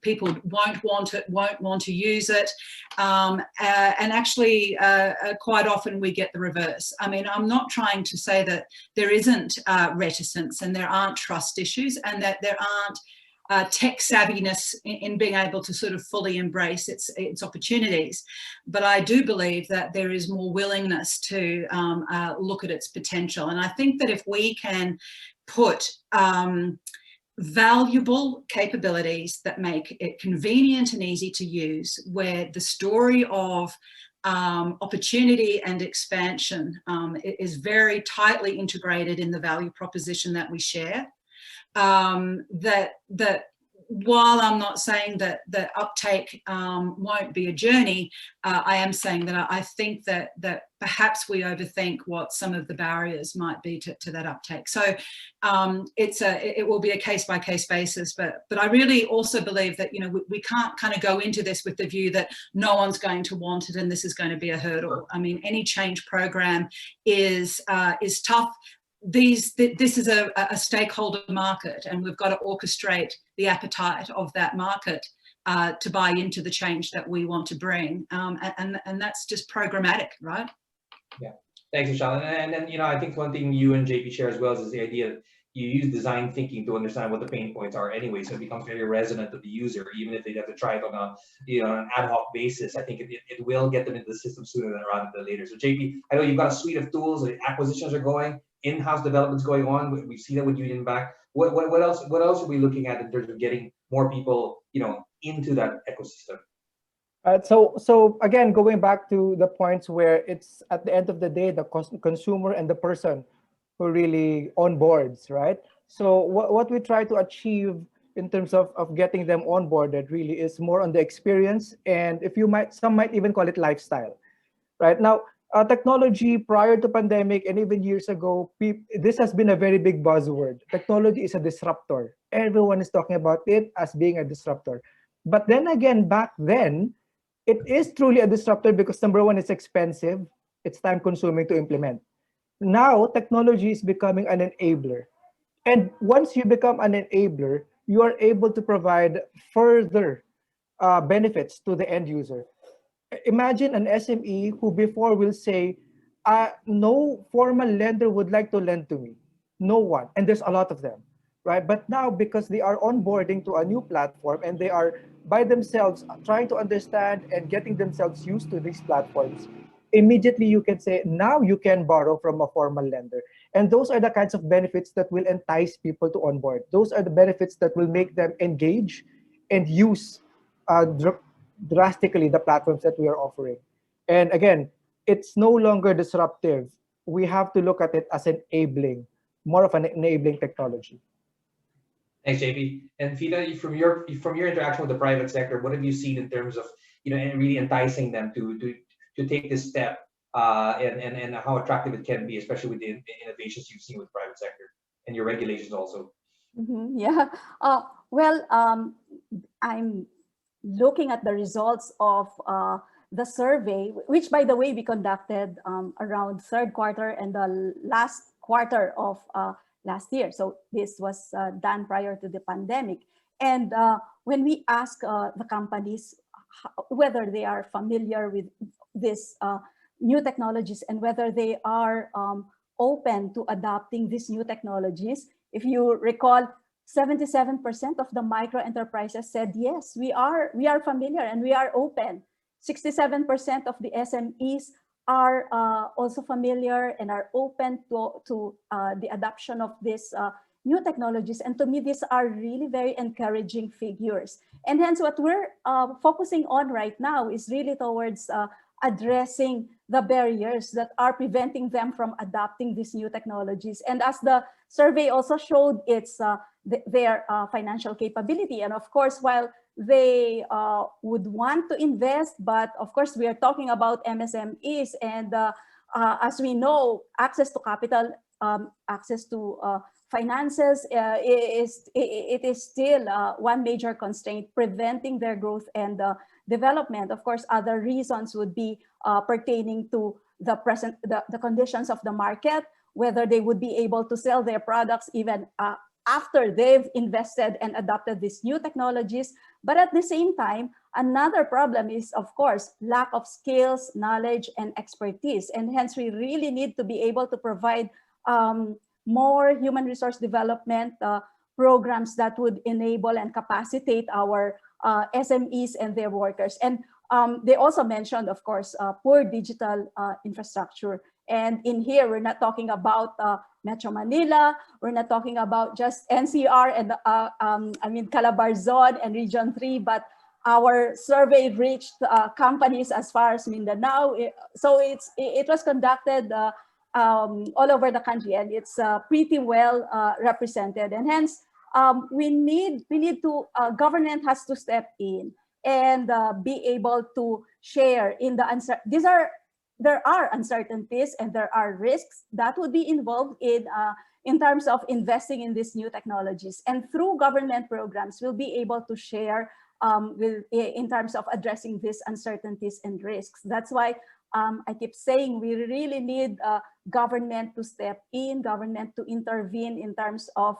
people won't want to use it, and actually quite often we get the reverse. I mean, I'm not trying to say that there isn't reticence and there aren't trust issues, and that there aren't tech savviness in being able to sort of fully embrace its opportunities. But I do believe that there is more willingness to look at its potential. And I think that if we can put valuable capabilities that make it convenient and easy to use, where the story of opportunity and expansion is very tightly integrated in the value proposition that we share, that while I'm not saying that the uptake won't be a journey, I am saying that I think that perhaps we overthink what some of the barriers might be to that uptake. So it will be a case-by-case basis, but I really also believe that we can't kind of go into this with the view that no one's going to want it and this is going to be a hurdle. I mean, any change program is tough. This is a stakeholder market, and we've got to orchestrate the appetite of that market to buy into the change that we want to bring, and that's just programmatic, right? Yeah, thanks, Michelle. And then I think one thing you and JP share as well is the idea that you use design thinking to understand what the pain points are anyway, so it becomes very resonant to the user, even if they have to try it on an ad hoc basis. I think it will get them into the system sooner rather than later. So JP, I know you've got a suite of tools, the acquisitions are going, in-house development's going on. We see that with Union Bank. What else are we looking at in terms of getting more people into that ecosystem? So again, going back to the points where it's at the end of the day, the consumer and the person who really onboards, right? So what we try to achieve in terms of getting them onboarded really is more on the experience, and some might even call it lifestyle, right? Now, Technology prior to pandemic and even years ago, this has been a very big buzzword. Technology is a disruptor. Everyone is talking about it as being a disruptor. But then again, back then, it is truly a disruptor because number one, it's expensive. It's time consuming to implement. Now, technology is becoming an enabler. And once you become an enabler, you are able to provide further benefits to the end user. Imagine an SME who before will say, no formal lender would like to lend to me. No one. And there's a lot of them, right? But now because they are onboarding to a new platform and they are by themselves trying to understand and getting themselves used to these platforms, immediately you can say, now you can borrow from a formal lender. And those are the kinds of benefits that will entice people to onboard. Those are the benefits that will make them engage and use drastically the platforms that we are offering. And again, it's no longer disruptive. We have to look at it as enabling, more of an enabling technology. Thanks, JP. And Fida, from your interaction with the private sector, what have you seen in terms of and really enticing them to take this step, and how attractive it can be, especially with the innovations you've seen with the private sector and your regulations also? Yeah. Well, I'm looking at the results of the survey, which, by the way, we conducted around third quarter and the last quarter of last year. So this was done prior to the pandemic. And when we ask the companies whether they are familiar with this new technologies and whether they are open to adopting these new technologies, if you recall, 77% of the micro enterprises said, yes, we are familiar and we are open. 67% of the SMEs are also familiar and are open to the adoption of these new technologies. And to me, these are really very encouraging figures. And hence what we're focusing on right now is really towards addressing the barriers that are preventing them from adopting these new technologies. And as the survey also showed, it's their financial capability. And of course, while they would want to invest, but of course, we are talking about MSMEs. And as we know, access to capital, access to finances, it is still one major constraint preventing their growth and development. Of course, other reasons would be pertaining to the conditions of the market, whether they would be able to sell their products even after they've invested and adopted these new technologies. But at the same time, another problem is, of course, lack of skills, knowledge, and expertise. And hence, we really need to be able to provide more human resource development programs that would enable and capacitate our SMEs and their workers. And they also mentioned, of course, poor digital infrastructure. And in here, we're not talking about Metro Manila. We're not talking about just NCR and Calabarzon and Region 3, but our survey reached companies as far as Mindanao. So it was conducted all over the country, and it's pretty well represented. And hence, we need to, government has to step in and be able to share in the there are uncertainties and there are risks that would be involved in terms of investing in these new technologies. And through government programs, we'll be able to share in terms of addressing these uncertainties and risks. That's why I keep saying we really need government to step in, government to intervene in terms of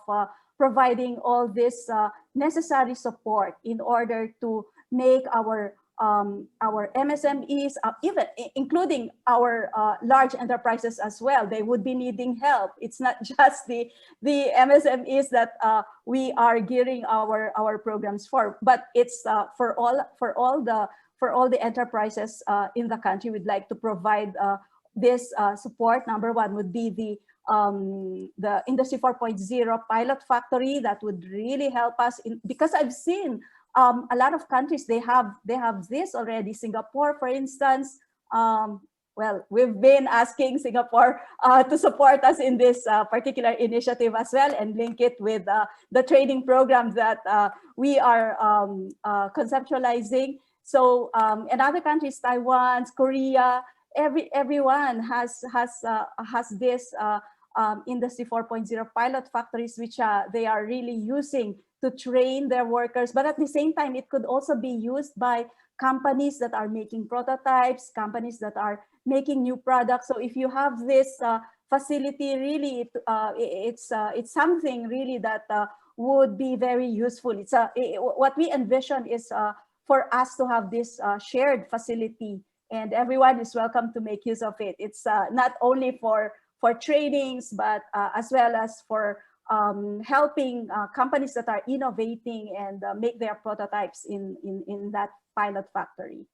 providing all this necessary support in order to make our MSMEs, even including our large enterprises as well, they would be needing help. It's not just the MSMEs that we are gearing our programs for, but it's for all the enterprises in the country. We'd like to provide this support. Number one would be the Industry 4.0 pilot factory that would really help us because I've seen a lot of countries, they have this already. Singapore, for instance, well, we've been asking Singapore to support us in this particular initiative as well and link it with the training program that we are conceptualizing. So in other countries, Taiwan, Korea, everyone has this Industry 4.0 pilot factories, which they are really using to train their workers. But at the same time, it could also be used by companies that are making prototypes, companies that are making new products. So if you have this facility, really, it's something really that would be very useful. What we envision is for us to have this shared facility, and everyone is welcome to make use of it. It's not only for trainings, but as well as for helping companies that are innovating and make their prototypes in that pilot factory.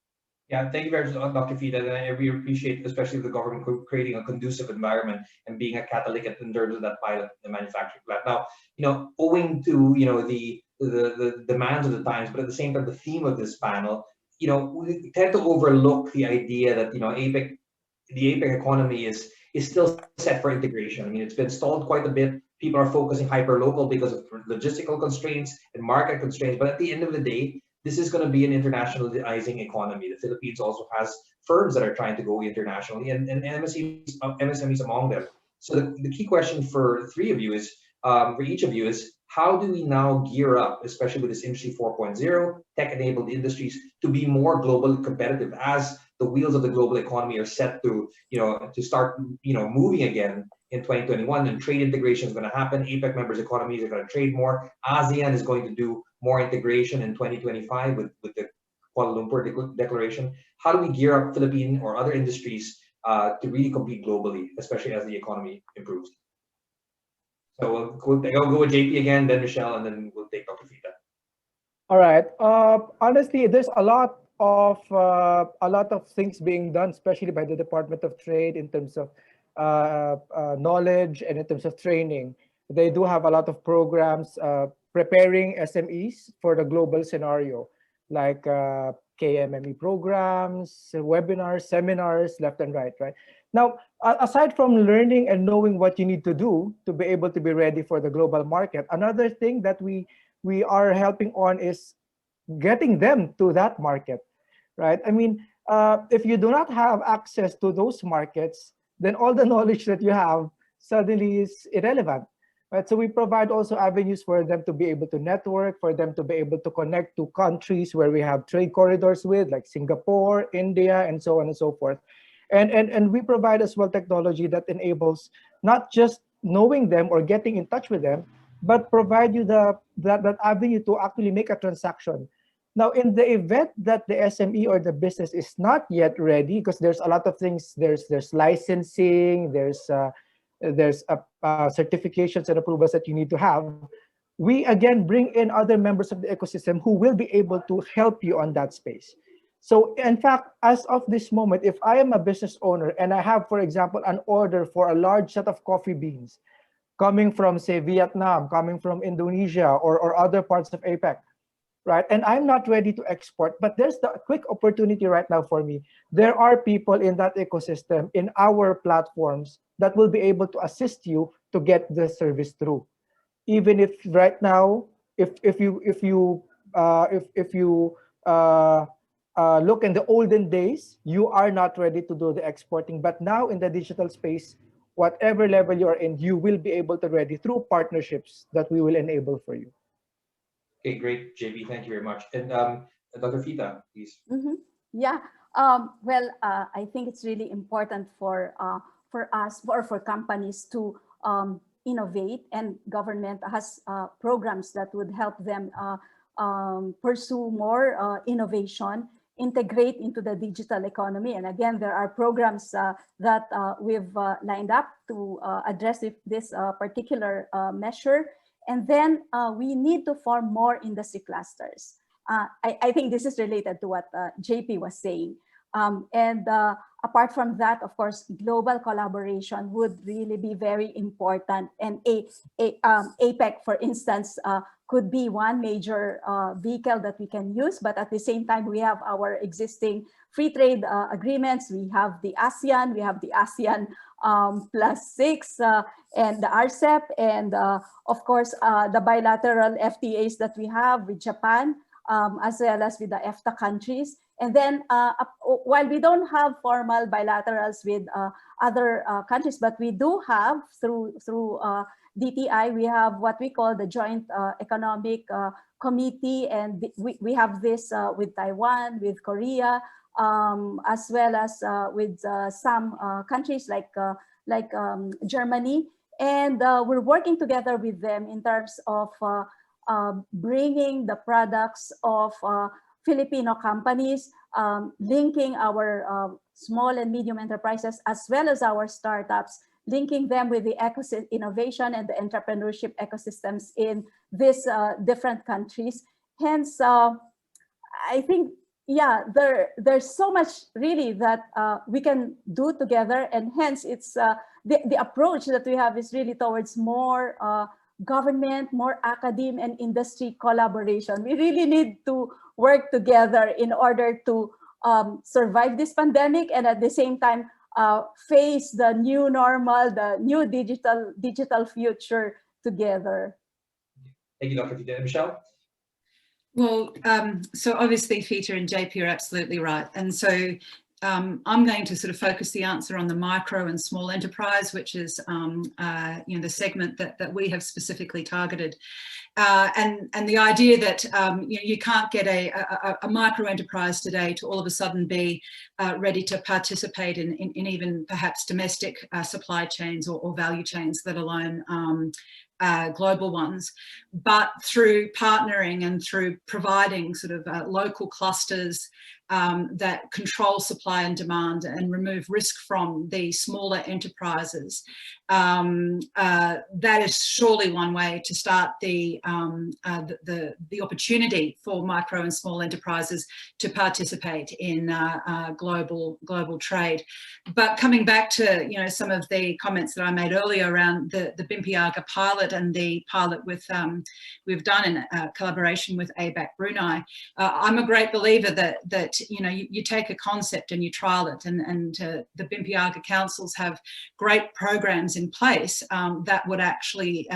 Yeah, thank you very much, Dr. Fida. And I really appreciate, especially the government creating a conducive environment and being a catalyst in terms of that pilot and manufacturing plant. Now, owing to the demands of the times, but at the same time, the theme of this panel, we tend to overlook the idea that the APEC economy is still set for integration. I mean, it's been stalled quite a bit. People are focusing hyper-local because of logistical constraints and market constraints. But at the end of the day, this is going to be an internationalizing economy. The Philippines also has firms that are trying to go internationally, and MSMEs among them. So the key question for three of you is, for each of you, is how do we now gear up, especially with this Industry 4.0, tech-enabled industries, to be more globally competitive as the wheels of the global economy are set to start moving again in 2021, and trade integration is going to happen. APEC members' economies are going to trade more. ASEAN is going to do more integration in 2025 with the Kuala Lumpur Declaration. How do we gear up Philippine or other industries to really compete globally, especially as the economy improves? So I'll go with JP again, then Michelle, and then we'll take Dr. Fida. All right. Honestly, there's a lot of things being done, especially by the Department of Trade in terms of knowledge and in terms of training. They do have a lot of programs preparing SMEs for the global scenario, like KMME programs, webinars, seminars, left and right. Now, aside from learning and knowing what you need to do to be able to be ready for the global market, another thing that we are helping on is getting them to that market, right? I mean, if you do not have access to those markets, then all the knowledge that you have suddenly is irrelevant, right? So we provide also avenues for them to be able to network, for them to be able to connect to countries where we have trade corridors with, like Singapore, India, and so on and so forth. And we provide as well technology that enables not just knowing them or getting in touch with them, but provide you that avenue to actually make a transaction. Now, in the event that the SME or the business is not yet ready, because there's a lot of things, there's licensing, there's certifications and approvals that you need to have, we again bring in other members of the ecosystem who will be able to help you on that space. So in fact, as of this moment, if I am a business owner and I have, for example, an order for a large set of coffee beans coming from, say, Vietnam, coming from Indonesia or other parts of APEC, right? And I'm not ready to export, but there's the quick opportunity right now for me. There are people in that ecosystem, in our platforms, that will be able to assist you to get the service through. Even if right now, if you look in the olden days, you are not ready to do the exporting, but now in the digital space, whatever level you're in, you will be able to ready through partnerships that we will enable for you. Okay, great, JB. Thank you very much. And Dr. Fida, please. Yeah. Well, I think it's really important for us or for companies to innovate, and government has programs that would help them pursue more innovation, integrate into the digital economy. And again, there are programs that we've lined up to address this particular measure. And then we need to form more industry clusters. I think this is related to what JP was saying. And apart from that, of course, global collaboration would really be very important. And APEC, for instance, could be one major vehicle that we can use. But at the same time, we have our existing free trade agreements. We have the ASEAN, we have the ASEAN +6 and the RCEP, and of course, the bilateral FTAs that we have with Japan, as well as with the EFTA countries. And then while we don't have formal bilaterals with other countries, but we do have through DTI, we have what we call the Joint Economic Committee, and we have this with Taiwan, with Korea, as well as with some countries like Germany. And we're working together with them in terms of bringing the products of Filipino companies, linking our small and medium enterprises as well as our startups, linking them with the innovation and the entrepreneurship ecosystems in these different countries. Hence, I think, yeah, there's so much really that we can do together, and hence it's the approach that we have is really towards more government, more academe and industry collaboration. We really need to work together in order to survive this pandemic, and at the same time face the new normal, the new digital future together. Thank you, Dr. Fita. Michelle? Well, so obviously Fita and JP are absolutely right. And so I'm going to sort of focus the answer on the micro and small enterprise, which is the segment that we have specifically targeted. And the idea that you can't get a micro enterprise today to all of a sudden be ready to participate in even perhaps domestic supply chains or value chains, let alone global ones, but through partnering and through providing sort of local clusters that control supply and demand and remove risk from the smaller enterprises. That is surely one way to start the opportunity for micro and small enterprises to participate in global trade. But coming back to some of the comments that I made earlier around the Bimpiaga pilot and the pilot with we've done in collaboration with ABAC Brunei, I'm a great believer that you take a concept and you trial it, and the Bimpiaga councils have great programs in place that would actually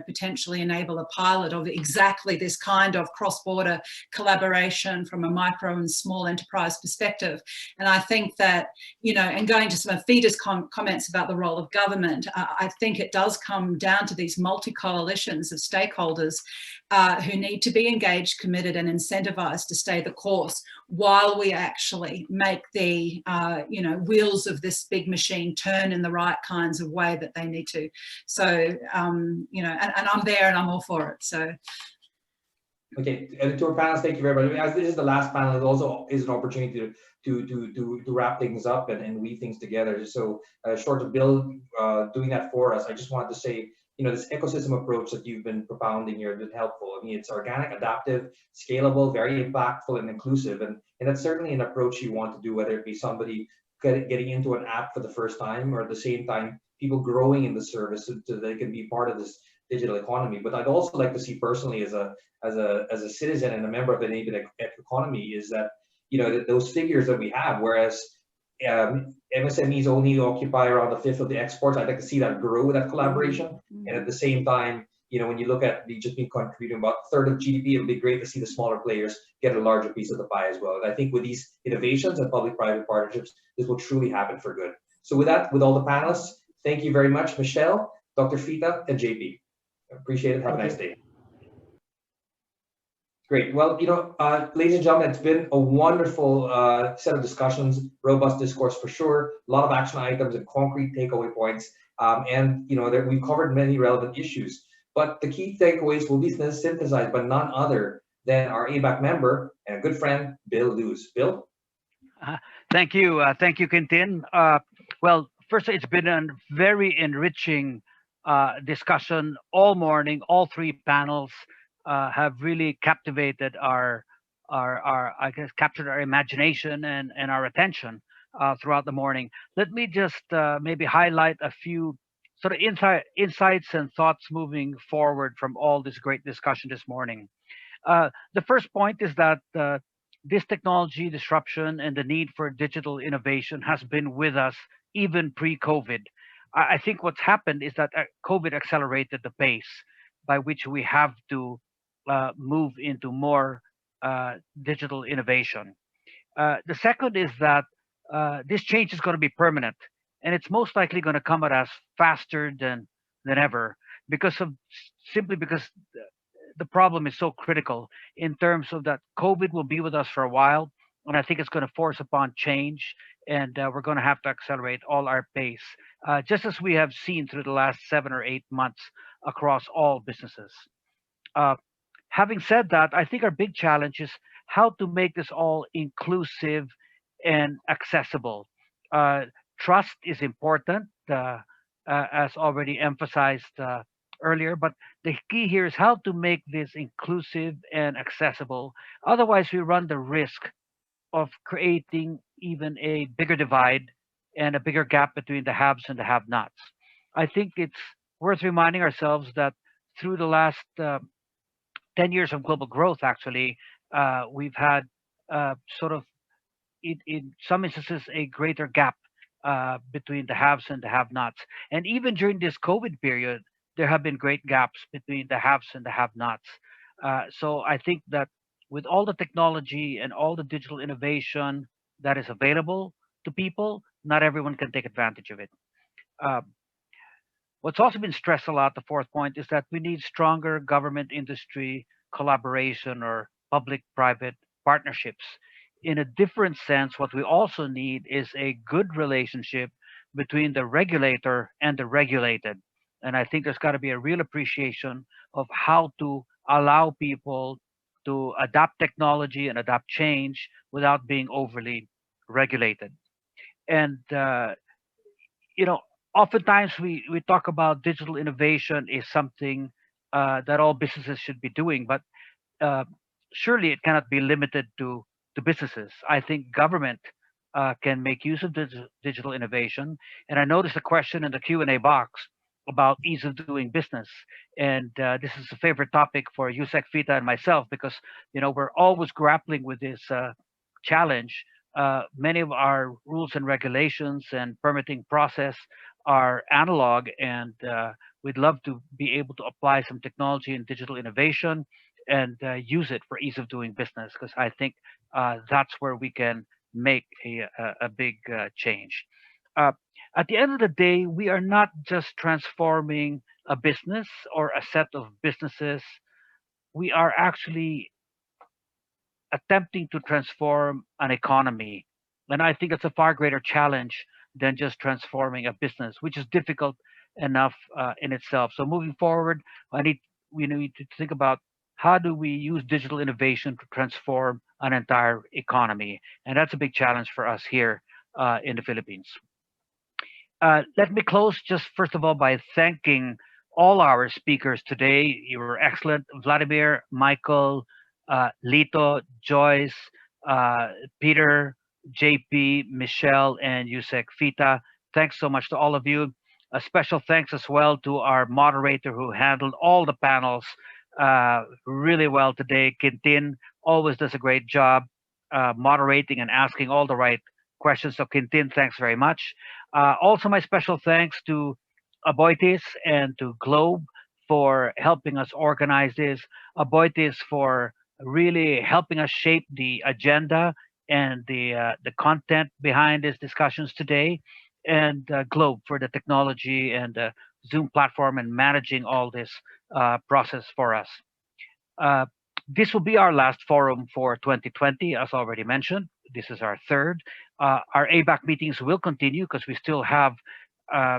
potentially enable a pilot of exactly this kind of cross-border collaboration from a micro and small enterprise perspective. And I think that and going to some of Fita's comments about the role of government, I think it does come down to these multi-coalitions of stakeholders who need to be engaged, committed and incentivized to stay the course while we actually make the wheels of this big machine turn in the right kinds of way that they need to. So and I'm there and I'm all for it. So okay, and to our panelists, thank you very much. As this is the last panel, it also is an opportunity to wrap things up and weave things together. So short of Bill doing that for us, I just wanted to say, this ecosystem approach that you've been propounding here has been helpful. I mean, it's organic, adaptive, scalable, very impactful and inclusive. And that's certainly an approach you want to do, whether it be somebody getting into an app for the first time, or at the same time, people growing in the service so they can be part of this digital economy. But I'd also like to see personally as a citizen and a member of an economy is that, those figures that we have, whereas MSMEs only occupy around a fifth of the exports. I'd like to see that grow with that collaboration. Mm-hmm. And at the same time, when you look at just being contributing about a third of GDP, it'll be great to see the smaller players get a larger piece of the pie as well. And I think with these innovations and public-private partnerships, this will truly happen for good. So with that, with all the panelists, thank you very much, Michelle, Dr. Fita, and JP. Appreciate it. Have a nice day. Great. Well, ladies and gentlemen, it's been a wonderful set of discussions, robust discourse for sure, a lot of action items and concrete takeaway points. And we've covered many relevant issues, but the key takeaways will be synthesized by none other than our ABAC member and a good friend, Bill Luz. Bill? Thank you. Thank you, Quintin. Well, first, it's been a very enriching discussion all morning. All three panels have really captivated our captured our imagination and our attention throughout the morning. Let me just maybe highlight a few sort of insights and thoughts moving forward from all this great discussion this morning. The first point is that this technology disruption and the need for digital innovation has been with us even pre-COVID. I think what's happened is that COVID accelerated the pace by which we have to move into more digital innovation. The second is that this change is going to be permanent, and it's most likely going to come at us faster than ever because of simply because the problem is so critical in terms of that COVID will be with us for a while, and I think it's going to force upon change, and we're going to have to accelerate all our pace, just as we have seen through the last 7 or 8 months across all businesses. Uh, Having said that, I think our big challenge is how to make this all inclusive and accessible. Uh, Trust is important, as already emphasized earlier, but the key here is how to make this inclusive and accessible. Otherwise, we run the risk of creating even a bigger divide and a bigger gap between the haves and the have-nots. I think it's worth reminding ourselves that through the last 10 years of global growth, actually, we've had sort of, in some instances, a greater gap between the haves and the have-nots. And even during this COVID period, there have been great gaps between the haves and the have-nots. So I think that with all the technology and all the digital innovation that is available to people, not everyone can take advantage of it. Uh, What's also been stressed a lot, the fourth point, is that we need stronger government industry collaboration or public private partnerships. In a different sense, what we also need is a good relationship between the regulator and the regulated. And I think there's got to be a real appreciation of how to allow people to adapt technology and adapt change without being overly regulated. And you know, oftentimes we talk about digital innovation is something that all businesses should be doing, but uh, surely it cannot be limited to businesses. I think government can make use of digital innovation. And I noticed a question in the Q&A box about ease of doing business. And this is a favorite topic for Yusek Fita and myself because, we're always grappling with this challenge. Many of our rules and regulations and permitting process are analog, and we'd love to be able to apply some technology and digital innovation and use it for ease of doing business because I think that's where we can make a big change. Uh, at the end of the day, we are not just transforming a business or a set of businesses. We are actually attempting to transform an economy. And I think it's a far greater challenge than just transforming a business, which is difficult enough in itself. So moving forward, we need to think about how do we use digital innovation to transform an entire economy, and that's a big challenge for us here in the Philippines. Let me close just first of all by thanking all our speakers today. You were excellent. Vladimir, Michael, Lito, Joyce, uh, Peter, JP, Michelle, and Yusek Fita. Thanks so much to all of you. A special thanks as well to our moderator who handled all the panels really well today. Quintin always does a great job moderating and asking all the right questions. So Quintin, thanks very much. Also, my special thanks to Aboitis and to Globe for helping us organize this. Aboitis for really helping us shape the agenda and the content behind these discussions today, and Globe for the technology and the Zoom platform and managing all this process for us. Uh, this will be our last forum for 2020, as already mentioned. This is our third. Our ABAC meetings will continue because we still have uh,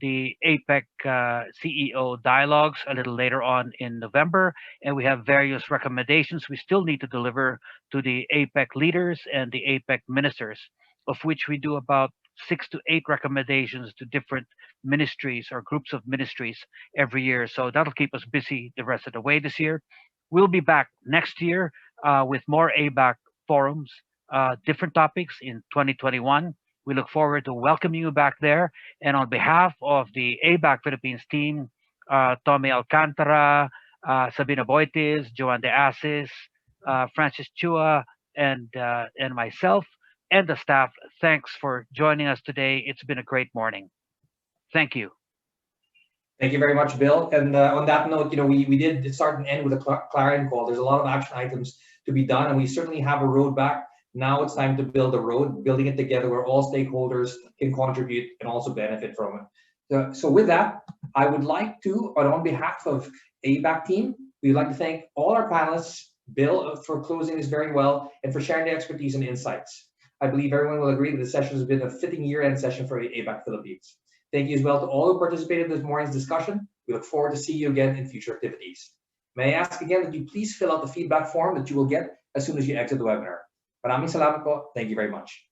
the APEC CEO dialogues a little later on in November, and we have various recommendations we still need to deliver to the APEC leaders and the APEC ministers, of which we do about 6 to 8 recommendations to different ministries or groups of ministries every year. So that'll keep us busy the rest of the way this year. We'll be back next year with more ABAC forums, different topics in 2021. We look forward to welcoming you back there. And on behalf of the ABAC Philippines team, Tommy Alcantara, Sabina Boitis, Joan De Asis, Francis Chua, and myself, and the staff, thanks for joining us today. It's been a great morning. Thank you. Thank you very much, Bill. And on that note, we did start and end with a clarion call. There's a lot of action items to be done, and we certainly have a road back Now it's time to build a road, building it together where all stakeholders can contribute and also benefit from it. So with that, I would like to, on behalf of ABAC team, we'd like to thank all our panelists, Bill, for closing this very well and for sharing the expertise and insights. I believe everyone will agree that the session has been a fitting year-end session for ABAC Philippines. Thank you as well to all who participated in this morning's discussion. We look forward to seeing you again in future activities. May I ask again that you please fill out the feedback form that you will get as soon as you exit the webinar. Maraming salamat po. Thank you very much.